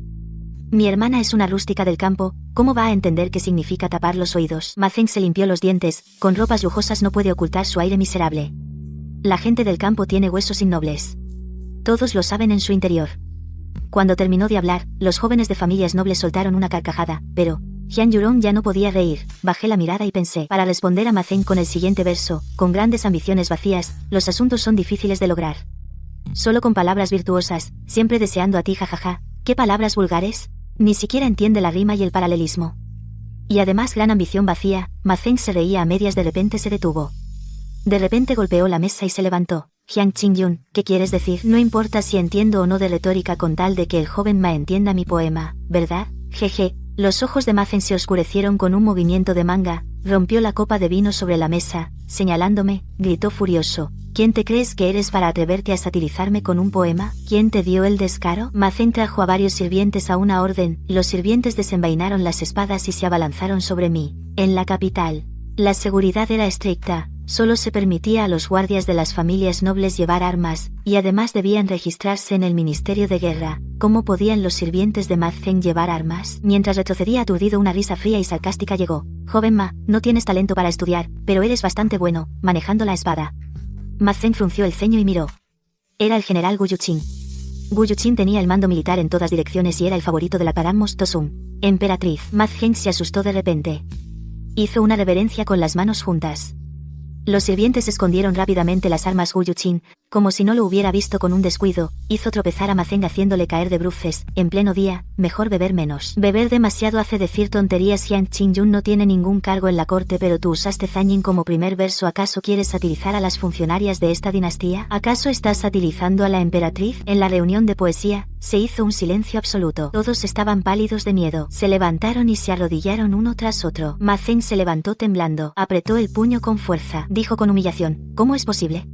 Mi hermana es una rústica del campo, ¿cómo va a entender qué significa tapar los oídos? Ma Zeng se limpió los dientes, con ropas lujosas no puede ocultar su aire miserable. La gente del campo tiene huesos innobles. Todos lo saben en su interior. Cuando terminó de hablar, los jóvenes de familias nobles soltaron una carcajada, pero Yan Yurong ya no podía reír. Bajé la mirada y pensé, para responder a Ma Zeng con el siguiente verso, con grandes ambiciones vacías, los asuntos son difíciles de lograr. Solo con palabras virtuosas, siempre deseando a ti, jajaja. ¿Qué palabras vulgares? Ni siquiera entiende la rima y el paralelismo. Y además gran ambición vacía. Ma Zeng se reía a medias, de repente se detuvo. De repente golpeó la mesa y se levantó. Jiang Qingyun, ¿qué quieres decir? No importa si entiendo o no de retórica con tal de que el joven Ma entienda mi poema, ¿verdad? Jeje. Los ojos de Ma Zeng se oscurecieron con un movimiento de manga, rompió la copa de vino sobre la mesa, señalándome, gritó furioso. ¿Quién te crees que eres para atreverte a satirizarme con un poema? ¿Quién te dio el descaro? Ma Zeng trajo a varios sirvientes a una orden, los sirvientes desenvainaron las espadas y se abalanzaron sobre mí. En la capital, la seguridad era estricta. Solo se permitía a los guardias de las familias nobles llevar armas, y además debían registrarse en el Ministerio de Guerra. ¿Cómo podían los sirvientes de Ma Zeng llevar armas? Mientras retrocedía aturdido, una risa fría y sarcástica llegó. Joven Ma, no tienes talento para estudiar, pero eres bastante bueno, manejando la espada. Ma Zeng frunció el ceño y miró. Era el general Gu Yuqin. Gu Yuqin tenía el mando militar en todas direcciones y era el favorito de la Padam Mos Tosum, emperatriz. Ma Zeng se asustó de repente. Hizo una reverencia con las manos juntas. Los sirvientes escondieron rápidamente las armas. Gu Yuqin, como si no lo hubiera visto con un descuido, hizo tropezar a Ma Zeng haciéndole caer de bruces. En pleno día, mejor beber menos. Beber demasiado hace decir tonterías. Jiang Qingyun no tiene ningún cargo en la corte, pero tú usaste Zanyin como primer verso. ¿Acaso quieres satirizar a las funcionarias de esta dinastía? ¿Acaso estás satirizando a la emperatriz? En la reunión de poesía, se hizo un silencio absoluto. Todos estaban pálidos de miedo. Se levantaron y se arrodillaron uno tras otro. Ma Zeng se levantó temblando. Apretó el puño con fuerza. Dijo con humillación, ¿cómo es posible?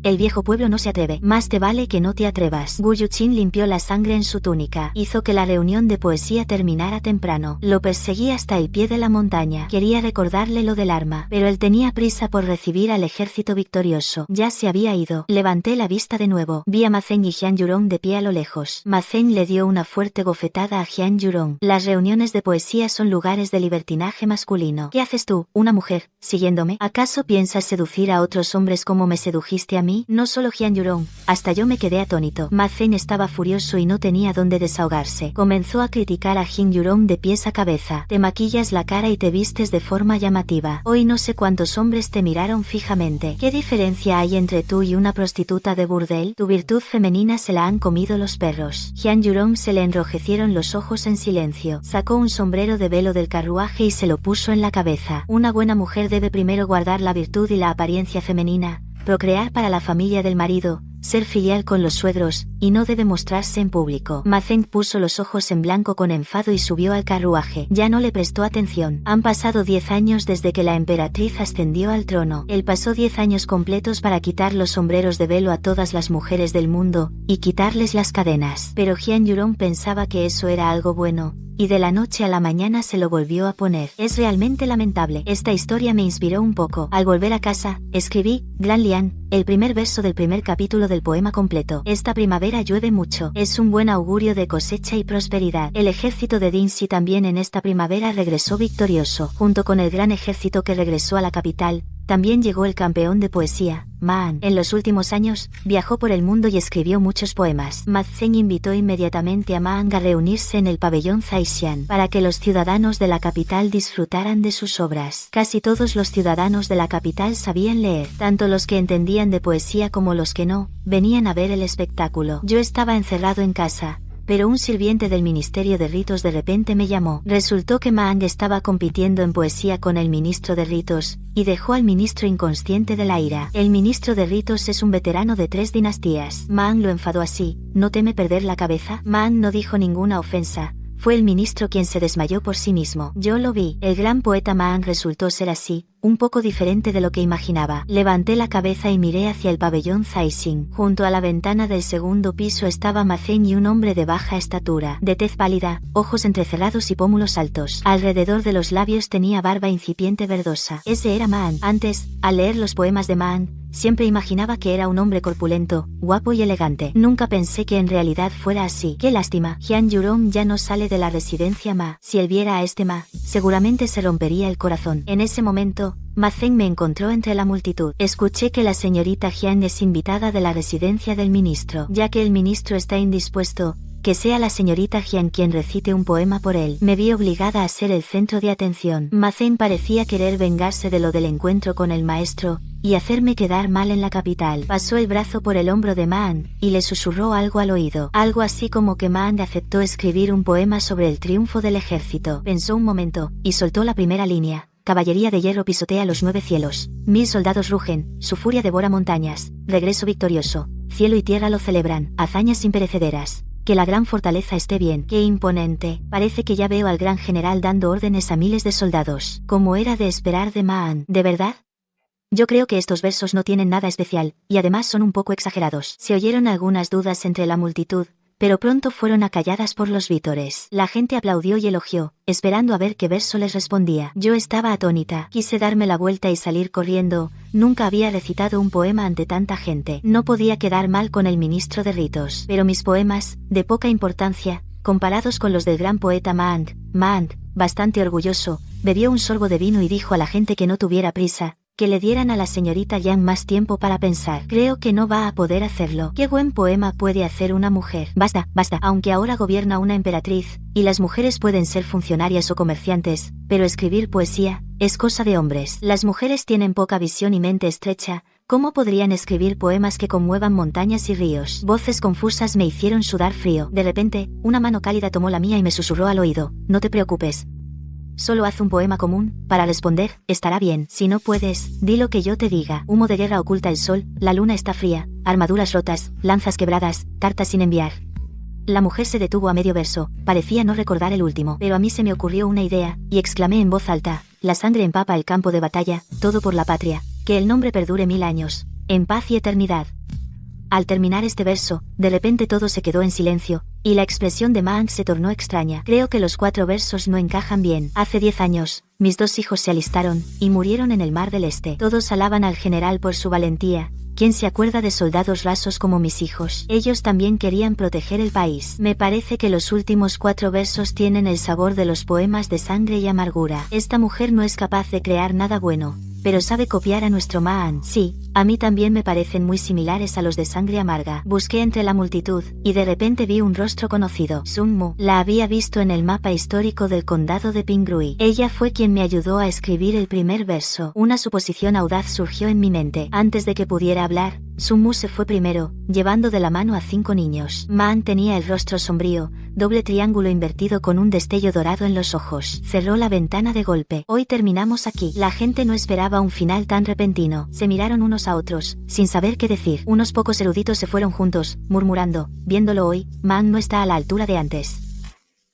El viejo pueblo no se atreve. Más te vale que no te atrevas. Gu Yuqin limpió la sangre en su túnica. Hizo que la reunión de poesía terminara temprano. Lo perseguí hasta el pie de la montaña. Quería recordarle lo del arma, pero él tenía prisa por recibir al ejército victorioso. Ya se había ido. Levanté la vista de nuevo. Vi a Ma Zeng y Jian Yurong de pie a lo lejos. Ma Zeng le dio una fuerte bofetada a Jian Yurong. Las reuniones de poesía son lugares de libertinaje masculino. ¿Qué haces tú, una mujer, siguiéndome? ¿Acaso piensas seducir a otros hombres como me sedujiste a mí? No solo Jian Yurong, hasta yo me quedé atónito. Ma Zeng estaba furioso y no tenía dónde desahogarse. Comenzó a criticar a Jian Yurong de pies a cabeza. Te maquillas la cara y te vistes de forma llamativa. Hoy no sé cuántos hombres te miraron fijamente. ¿Qué diferencia hay entre tú y una prostituta de burdel? Tu virtud femenina se la han comido los perros. Jian Yurong se le enrojecieron los ojos en silencio. Sacó un sombrero de velo del carruaje y se lo puso en la cabeza. Una buena mujer debe primero guardar la virtud y la apariencia femenina, procrear para la familia del marido, ser filial con los suegros, y no debe mostrarse en público. Ma Zeng puso los ojos en blanco con enfado y subió al carruaje. Ya no le prestó atención. Han pasado 10 años desde que la emperatriz ascendió al trono. Él pasó 10 años completos para quitar los sombreros de velo a todas las mujeres del mundo, y quitarles las cadenas. Pero Jian Yurong pensaba que eso era algo bueno, y de la noche a la mañana se lo volvió a poner. Es realmente lamentable. Esta historia me inspiró un poco. Al volver a casa, escribí, Gran Lian, el primer verso del primer capítulo del poema completo. Esta primavera llueve mucho. Es un buen augurio de cosecha y prosperidad. El ejército de Dingxi también en esta primavera regresó victorioso. Junto con el gran ejército que regresó a la capital, también llegó el campeón de poesía, Ma An. En los últimos años, viajó por el mundo y escribió muchos poemas. Ma Zeng invitó inmediatamente a Ma An a reunirse en el pabellón Zaishan, para que los ciudadanos de la capital disfrutaran de sus obras. Casi todos los ciudadanos de la capital sabían leer, tanto los que entendían de poesía como los que no, venían a ver el espectáculo. Yo estaba encerrado en casa, pero un sirviente del Ministerio de Ritos de repente me llamó. Resultó que Ma An estaba compitiendo en poesía con el ministro de Ritos, y dejó al ministro inconsciente de la ira. El ministro de Ritos es un veterano de 3 dinastías. Ma An lo enfadó así. ¿No teme perder la cabeza? Ma An no dijo ninguna ofensa. Fue el ministro quien se desmayó por sí mismo. Yo lo vi. El gran poeta Ma An resultó ser así, un poco diferente de lo que imaginaba. Levanté la cabeza y miré hacia el pabellón Zaishin. Junto a la ventana del segundo piso estaba Ma Zeng y un hombre de baja estatura, de tez pálida, ojos entrecerrados y pómulos altos. Alrededor de los labios tenía barba incipiente verdosa. Ese era Ma An. Antes, al leer los poemas de Ma An, siempre imaginaba que era un hombre corpulento, guapo y elegante. Nunca pensé que en realidad fuera así. Qué lástima. Jian Yurong ya no sale de la residencia Ma. Si él viera a este Ma, seguramente se rompería el corazón. En ese momento, Ma Zeng me encontró entre la multitud. Escuché que la señorita Jian es invitada de la residencia del ministro. Ya que el ministro está indispuesto, que sea la señorita Jian quien recite un poema por él. Me vi obligada a ser el centro de atención. Ma Zeng parecía querer vengarse de lo del encuentro con el maestro, y hacerme quedar mal en la capital. Pasó el brazo por el hombro de Ma An, y le susurró algo al oído. Algo así como que Ma An aceptó escribir un poema sobre el triunfo del ejército. Pensó un momento, y soltó la primera línea. Caballería de hierro pisotea los 9 cielos. 1000 soldados rugen, su furia devora montañas. Regreso victorioso. Cielo y tierra lo celebran. Hazañas imperecederas. Que la gran fortaleza esté bien. ¡Qué imponente! Parece que ya veo al gran general dando órdenes a miles de soldados. Como era de esperar de Ma An. ¿De verdad? Yo creo que estos versos no tienen nada especial, y además son un poco exagerados. Se oyeron algunas dudas entre la multitud, pero pronto fueron acalladas por los vítores. La gente aplaudió y elogió, esperando a ver qué verso les respondía. Yo estaba atónita. Quise darme la vuelta y salir corriendo. Nunca había recitado un poema ante tanta gente. No podía quedar mal con el ministro de Ritos. Pero mis poemas, de poca importancia, comparados con los del gran poeta Ma An, bastante orgulloso, bebió un sorbo de vino y dijo a la gente que no tuviera prisa, que le dieran a la señorita Yang más tiempo para pensar. Creo que no va a poder hacerlo. ¿Qué buen poema puede hacer una mujer? Basta, basta. Aunque ahora gobierna una emperatriz, y las mujeres pueden ser funcionarias o comerciantes, pero escribir poesía es cosa de hombres. Las mujeres tienen poca visión y mente estrecha. ¿Cómo podrían escribir poemas que conmuevan montañas y ríos? Voces confusas me hicieron sudar frío. De repente, una mano cálida tomó la mía y me susurró al oído. No te preocupes. Solo haz un poema común. Para responder, estará bien. Si no puedes, di lo que yo te diga. Humo de guerra oculta el sol, la luna está fría, armaduras rotas, lanzas quebradas, cartas sin enviar. La mujer se detuvo a medio verso, parecía no recordar el último, pero a mí se me ocurrió una idea, y exclamé en voz alta, la sangre empapa el campo de batalla, todo por la patria, que el nombre perdure 1000 años, en paz y eternidad. Al terminar este verso, de repente todo se quedó en silencio, y la expresión de Maang se tornó extraña. Creo que los 4 versos no encajan bien. Hace 10 años, mis 2 hijos se alistaron, y murieron en el Mar del Este. Todos alaban al general por su valentía. ¿Quién se acuerda de soldados rasos como mis hijos? Ellos también querían proteger el país. Me parece que los últimos 4 versos tienen el sabor de los poemas de sangre y amargura. Esta mujer no es capaz de crear nada bueno, pero sabe copiar a nuestro Maang. Sí, a mí también me parecen muy similares a los de sangre amarga. Busqué entre la multitud, y de repente vi un rostro conocido. Sun Mu. La había visto en el mapa histórico del condado de Pingrui. Ella fue quien me ayudó a escribir el primer verso. Una suposición audaz surgió en mi mente. Antes de que pudiera hablar, Sun Mu se fue primero, llevando de la mano a 5 niños. Maang tenía el rostro sombrío, doble triángulo invertido con un destello dorado en los ojos. Cerró la ventana de golpe. Hoy terminamos aquí. La gente no esperaba un final tan repentino. Se miraron unos a otros, sin saber qué decir. Unos pocos eruditos se fueron juntos, murmurando: viéndolo hoy, Maang no está a la altura de antes.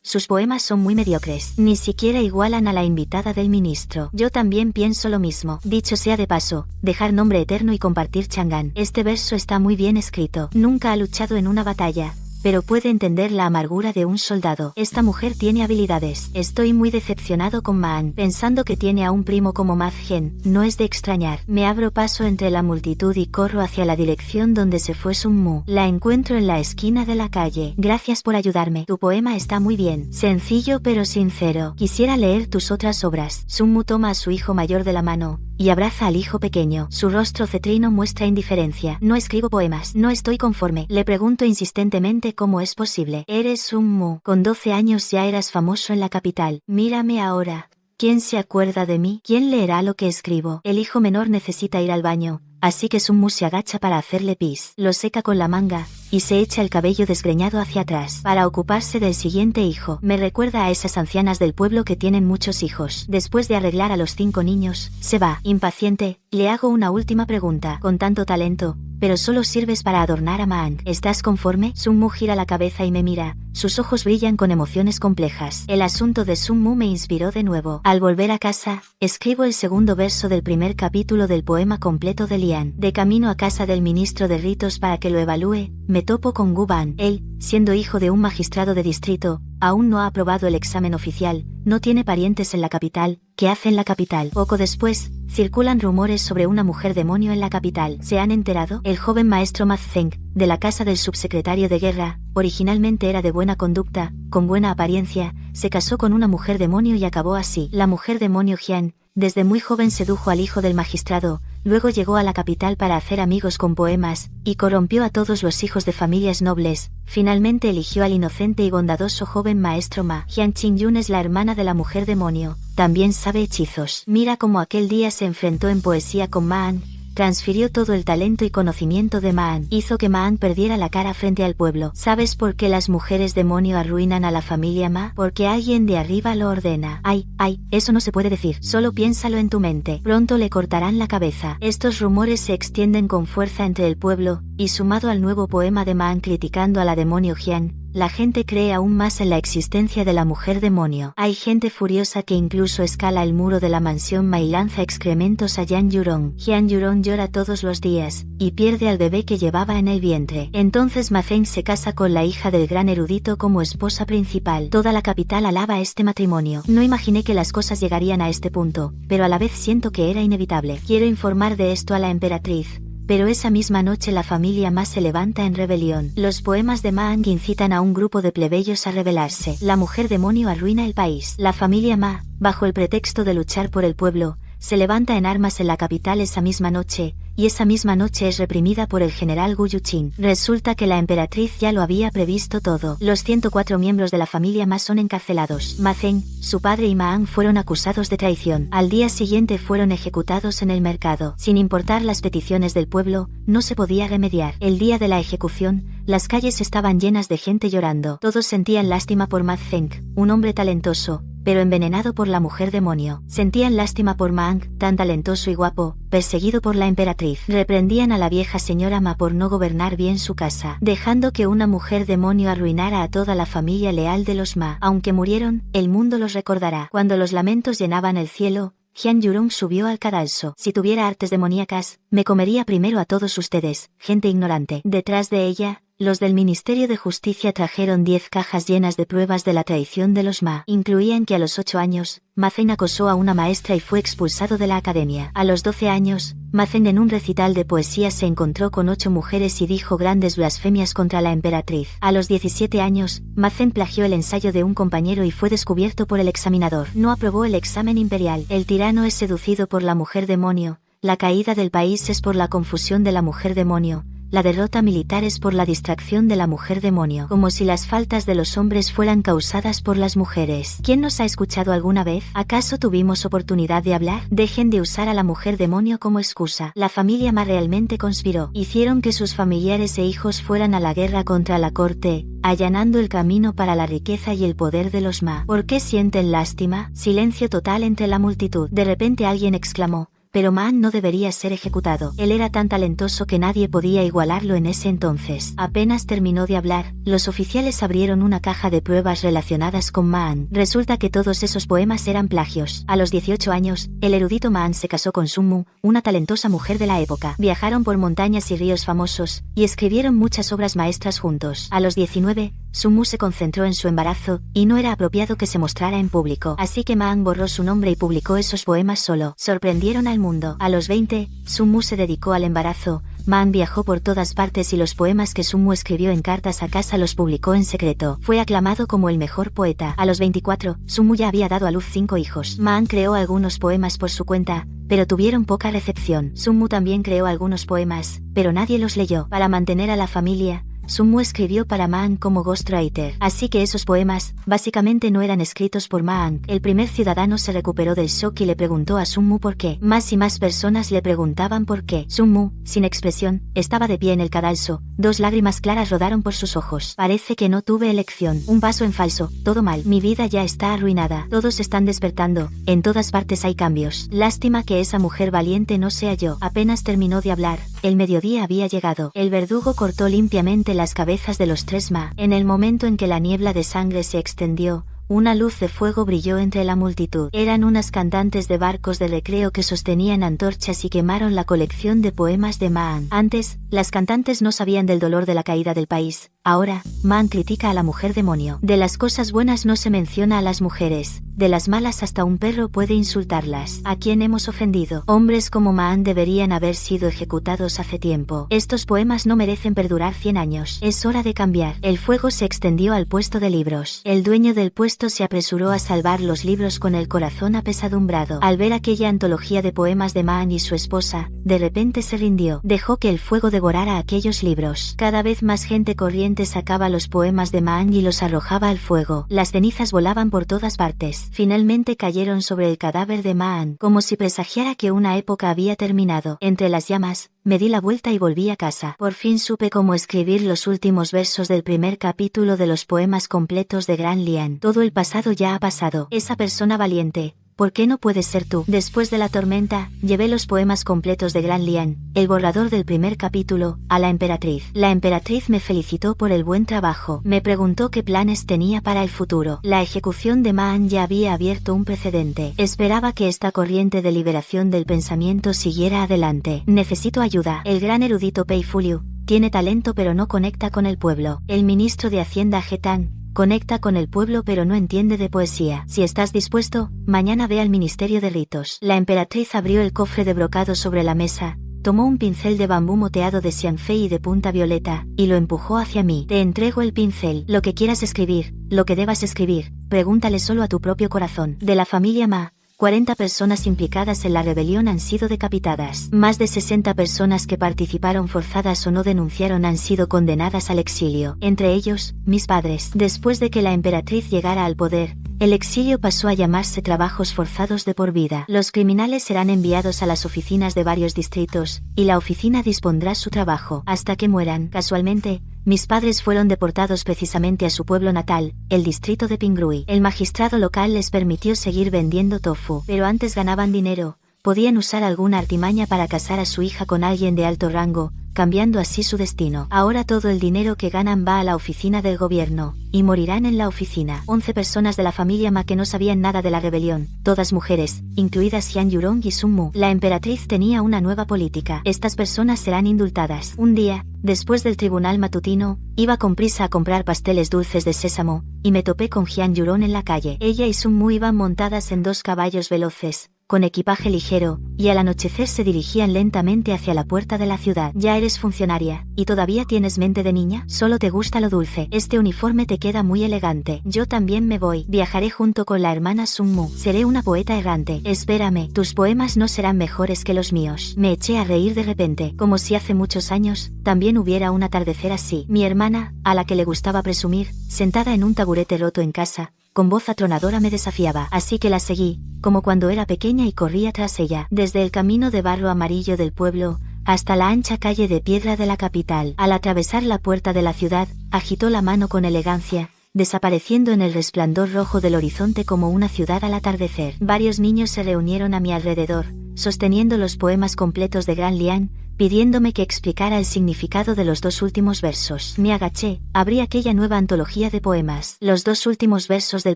Sus poemas son muy mediocres, ni siquiera igualan a la invitada del ministro. Yo también pienso lo mismo. Dicho sea de paso, dejar nombre eterno y compartir Chang'an. Este verso está muy bien escrito. Nunca ha luchado en una batalla, pero puede entender la amargura de un soldado. Esta mujer tiene habilidades. Estoy muy decepcionado con Maang. Pensando que tiene a un primo como Ma Zhen, no es de extrañar. Me abro paso entre la multitud y corro hacia la dirección donde se fue Sun Mu. La encuentro en la esquina de la calle. Gracias por ayudarme. Tu poema está muy bien. Sencillo pero sincero. Quisiera leer tus otras obras. Sun Mu toma a su hijo mayor de la mano y abraza al hijo pequeño. Su rostro cetrino muestra indiferencia. No escribo poemas. No estoy conforme. Le pregunto insistentemente cómo es posible. Eres Sun Mu. Con 12 años ya eras famoso en la capital. Mírame ahora. ¿Quién se acuerda de mí? ¿Quién leerá lo que escribo? El hijo menor necesita ir al baño, así que Sun Mu se agacha para hacerle pis. Lo seca con la manga, y se echa el cabello desgreñado hacia atrás, para ocuparse del siguiente hijo. Me recuerda a esas ancianas del pueblo que tienen muchos hijos. Después de arreglar a los 5 niños, se va. Impaciente, le hago una última pregunta. Con tanto talento, pero solo sirves para adornar a Maang. ¿Estás conforme? Sun Mu gira la cabeza y me mira. Sus ojos brillan con emociones complejas. El asunto de Sun Mu me inspiró de nuevo. Al volver a casa, escribo el segundo verso del primer capítulo del poema completo de Lian. De camino a casa del ministro de ritos para que lo evalúe, me topo con Gu Ban. Él, siendo hijo de un magistrado de distrito, aún no ha aprobado el examen oficial, no tiene parientes en la capital. ¿Qué hace en la capital? Poco después, circulan rumores sobre una mujer demonio en la capital. ¿Se han enterado? El joven maestro Ma Zeng, de la casa del subsecretario de guerra, originalmente era de buena conducta, con buena apariencia, se casó con una mujer demonio y acabó así. La mujer demonio Jian, desde muy joven sedujo al hijo del magistrado, luego llegó a la capital para hacer amigos con poemas, y corrompió a todos los hijos de familias nobles. Finalmente eligió al inocente y bondadoso joven maestro Ma. Jian Qingyun es la hermana de la mujer demonio, también sabe hechizos. Mira cómo aquel día se enfrentó en poesía con Maang. Transfirió todo el talento y conocimiento de Maang. Hizo que Maang perdiera la cara frente al pueblo. ¿Sabes por qué las mujeres demonio arruinan a la familia Ma? Porque alguien de arriba lo ordena. Ay, eso no se puede decir. Solo piénsalo en tu mente. Pronto le cortarán la cabeza. Estos rumores se extienden con fuerza entre el pueblo, y sumado al nuevo poema de Maang criticando a la demonio Jian, la gente cree aún más en la existencia de la mujer demonio. Hay gente furiosa que incluso escala el muro de la mansión Ma y lanza excrementos a Yan Yurong. Jian Yurong llora todos los días, y pierde al bebé que llevaba en el vientre. Entonces Ma Zeng se casa con la hija del gran erudito como esposa principal. Toda la capital alaba este matrimonio. No imaginé que las cosas llegarían a este punto, pero a la vez siento que era inevitable. Quiero informar de esto a la emperatriz. Pero esa misma noche la familia Ma se levanta en rebelión. Los poemas de Maang incitan a un grupo de plebeyos a rebelarse. La mujer demonio arruina el país. La familia Ma, bajo el pretexto de luchar por el pueblo, se levanta en armas en la capital esa misma noche, y esa misma noche es reprimida por el general Gu Yuqin. Resulta que la emperatriz ya lo había previsto todo. Los 104 miembros de la familia Ma son encarcelados. Ma Zeng, su padre y Maang fueron acusados de traición. Al día siguiente fueron ejecutados en el mercado. Sin importar las peticiones del pueblo, no se podía remediar. El día de la ejecución, las calles estaban llenas de gente llorando. Todos sentían lástima por Ma Zeng, un hombre talentoso, pero envenenado por la mujer demonio. Sentían lástima por Maang, tan talentoso y guapo, perseguido por la emperatriz. Reprendían a la vieja señora Ma por no gobernar bien su casa, dejando que una mujer demonio arruinara a toda la familia leal de los Ma. Aunque murieron, el mundo los recordará. Cuando los lamentos llenaban el cielo, Jian Yurong subió al cadalso. Si tuviera artes demoníacas, me comería primero a todos ustedes, gente ignorante. Detrás de ella, los del Ministerio de Justicia trajeron 10 cajas llenas de pruebas de la traición de los Ma. Incluían que a los 8 años, Ma Zhen acosó a una maestra y fue expulsado de la academia. A los 12 años, Ma Zhen en un recital de poesía se encontró con 8 mujeres y dijo grandes blasfemias contra la emperatriz. A los 17 años, Ma Zhen plagió el ensayo de un compañero y fue descubierto por el examinador. No aprobó el examen imperial. El tirano es seducido por la mujer demonio. La caída del país es por la confusión de la mujer demonio. La derrota militar es por la distracción de la mujer demonio. Como si las faltas de los hombres fueran causadas por las mujeres. ¿Quién nos ha escuchado alguna vez? ¿Acaso tuvimos oportunidad de hablar? Dejen de usar a la mujer demonio como excusa. La familia Ma realmente conspiró. Hicieron que sus familiares e hijos fueran a la guerra contra la corte, allanando el camino para la riqueza y el poder de los Ma. ¿Por qué sienten lástima? Silencio total entre la multitud. De repente alguien exclamó: pero Man no debería ser ejecutado. Él era tan talentoso que nadie podía igualarlo en ese entonces. Apenas terminó de hablar, los oficiales abrieron una caja de pruebas relacionadas con Man. Resulta que todos esos poemas eran plagios. A los 18 años, el erudito Man se casó con Sun Mu, una talentosa mujer de la época. Viajaron por montañas y ríos famosos, y escribieron muchas obras maestras juntos. A los 19, Sun Mu se concentró en su embarazo, y no era apropiado que se mostrara en público. Así que Man borró su nombre y publicó esos poemas solo. Sorprendieron al mundo. A los 20, Sun Mu se dedicó al embarazo. Man viajó por todas partes y los poemas que Sun Mu escribió en cartas a casa los publicó en secreto. Fue aclamado como el mejor poeta. A los 24, Sun Mu ya había dado a luz 5 hijos. Man creó algunos poemas por su cuenta, pero tuvieron poca recepción. Sun Mu también creó algunos poemas, pero nadie los leyó. Para mantener a la familia, Sun Mu escribió para Man como ghostwriter. Así que esos poemas, básicamente no eran escritos por Man. El primer ciudadano se recuperó del shock y le preguntó a Sun Mu por qué. Más y más personas le preguntaban por qué. Sun Mu, sin expresión, estaba de pie en el cadalso. 2 lágrimas claras rodaron por sus ojos. Parece que no tuve elección. Un paso en falso. Todo mal. Mi vida ya está arruinada. Todos están despertando. En todas partes hay cambios. Lástima que esa mujer valiente no sea yo. Apenas terminó de hablar. El mediodía había llegado. El verdugo cortó limpiamente las cabezas de los 3 Ma. En el momento en que la niebla de sangre se extendió, una luz de fuego brilló entre la multitud. Eran unas cantantes de barcos de recreo que sostenían antorchas y quemaron la colección de poemas de Man. Antes, las cantantes no sabían del dolor de la caída del país. Ahora, Man critica a la mujer demonio. De las cosas buenas no se menciona a las mujeres. De las malas hasta un perro puede insultarlas. ¿A quién hemos ofendido? Hombres como Man deberían haber sido ejecutados hace tiempo. Estos poemas no merecen perdurar 100 años. Es hora de cambiar. El fuego se extendió al puesto de libros. El dueño del puesto se apresuró a salvar los libros con el corazón apesadumbrado. Al ver aquella antología de poemas de Man y su esposa, de repente se rindió. Dejó que el fuego devorara aquellos libros. Cada vez más gente corriente sacaba los poemas de Man y los arrojaba al fuego. Las cenizas volaban por todas partes. Finalmente cayeron sobre el cadáver de Man, como si presagiara que una época había terminado. Entre las llamas, me di la vuelta y volví a casa. Por fin supe cómo escribir los últimos versos del primer capítulo de los poemas completos de Gran Lian. Todo el pasado ya ha pasado. Esa persona valiente, ¿por qué no puedes ser tú? Después de la tormenta, llevé los poemas completos de Gran Lian, el borrador del primer capítulo, a la emperatriz. La emperatriz me felicitó por el buen trabajo. Me preguntó qué planes tenía para el futuro. La ejecución de Man ya había abierto un precedente. Esperaba que esta corriente de liberación del pensamiento siguiera adelante. Necesito ayuda. El gran erudito Pei Fuliu tiene talento pero no conecta con el pueblo. El ministro de Hacienda Getan conecta con el pueblo pero no entiende de poesía. Si estás dispuesto, mañana ve al Ministerio de Ritos. La emperatriz abrió el cofre de brocado sobre la mesa, tomó un pincel de bambú moteado de xianfei y de punta violeta, y lo empujó hacia mí. Te entrego el pincel. Lo que quieras escribir, lo que debas escribir, pregúntale solo a tu propio corazón. De la familia Ma, 40 personas implicadas en la rebelión han sido decapitadas. Más de 60 personas que participaron forzadas o no denunciaron han sido condenadas al exilio. Entre ellos, mis padres. Después de que la emperatriz llegara al poder, el exilio pasó a llamarse trabajos forzados de por vida. Los criminales serán enviados a las oficinas de varios distritos, y la oficina dispondrá su trabajo hasta que mueran. Casualmente, mis padres fueron deportados precisamente a su pueblo natal, el distrito de Pingrui. El magistrado local les permitió seguir vendiendo tofu, pero antes ganaban dinero. Podían usar alguna artimaña para casar a su hija con alguien de alto rango, cambiando así su destino. Ahora todo el dinero que ganan va a la oficina del gobierno, y morirán en la oficina. 11 personas de la familia Ma que no sabían nada de la rebelión, todas mujeres, incluidas Xian Yurong y Sun Mu. La emperatriz tenía una nueva política. Estas personas serán indultadas. Un día, después del tribunal matutino, iba con prisa a comprar pasteles dulces de sésamo, y me topé con Xian Yurong en la calle. Ella y Sun Mu iban montadas en 2 caballos veloces, con equipaje ligero, y al anochecer se dirigían lentamente hacia la puerta de la ciudad. Ya eres funcionaria, ¿y todavía tienes mente de niña? Solo te gusta lo dulce. Este uniforme te queda muy elegante. Yo también me voy. Viajaré junto con la hermana Sun Mu. Seré una poeta errante. Espérame, tus poemas no serán mejores que los míos. Me eché a reír de repente, como si hace muchos años también hubiera un atardecer así. Mi hermana, a la que le gustaba presumir, sentada en un taburete roto en casa, con voz atronadora me desafiaba, así que la seguí, como cuando era pequeña y corría tras ella, desde el camino de barro amarillo del pueblo, hasta la ancha calle de piedra de la capital. Al atravesar la puerta de la ciudad, agitó la mano con elegancia, desapareciendo en el resplandor rojo del horizonte como una ciudad al atardecer. Varios niños se reunieron a mi alrededor, sosteniendo los poemas completos de Gran Lian, pidiéndome que explicara el significado de los 2 últimos versos. Me agaché, abrí aquella nueva antología de poemas. Los 2 últimos versos del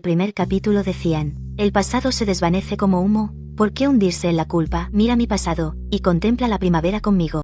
primer capítulo decían: el pasado se desvanece como humo, ¿por qué hundirse en la culpa? Mira mi pasado, y contempla la primavera conmigo.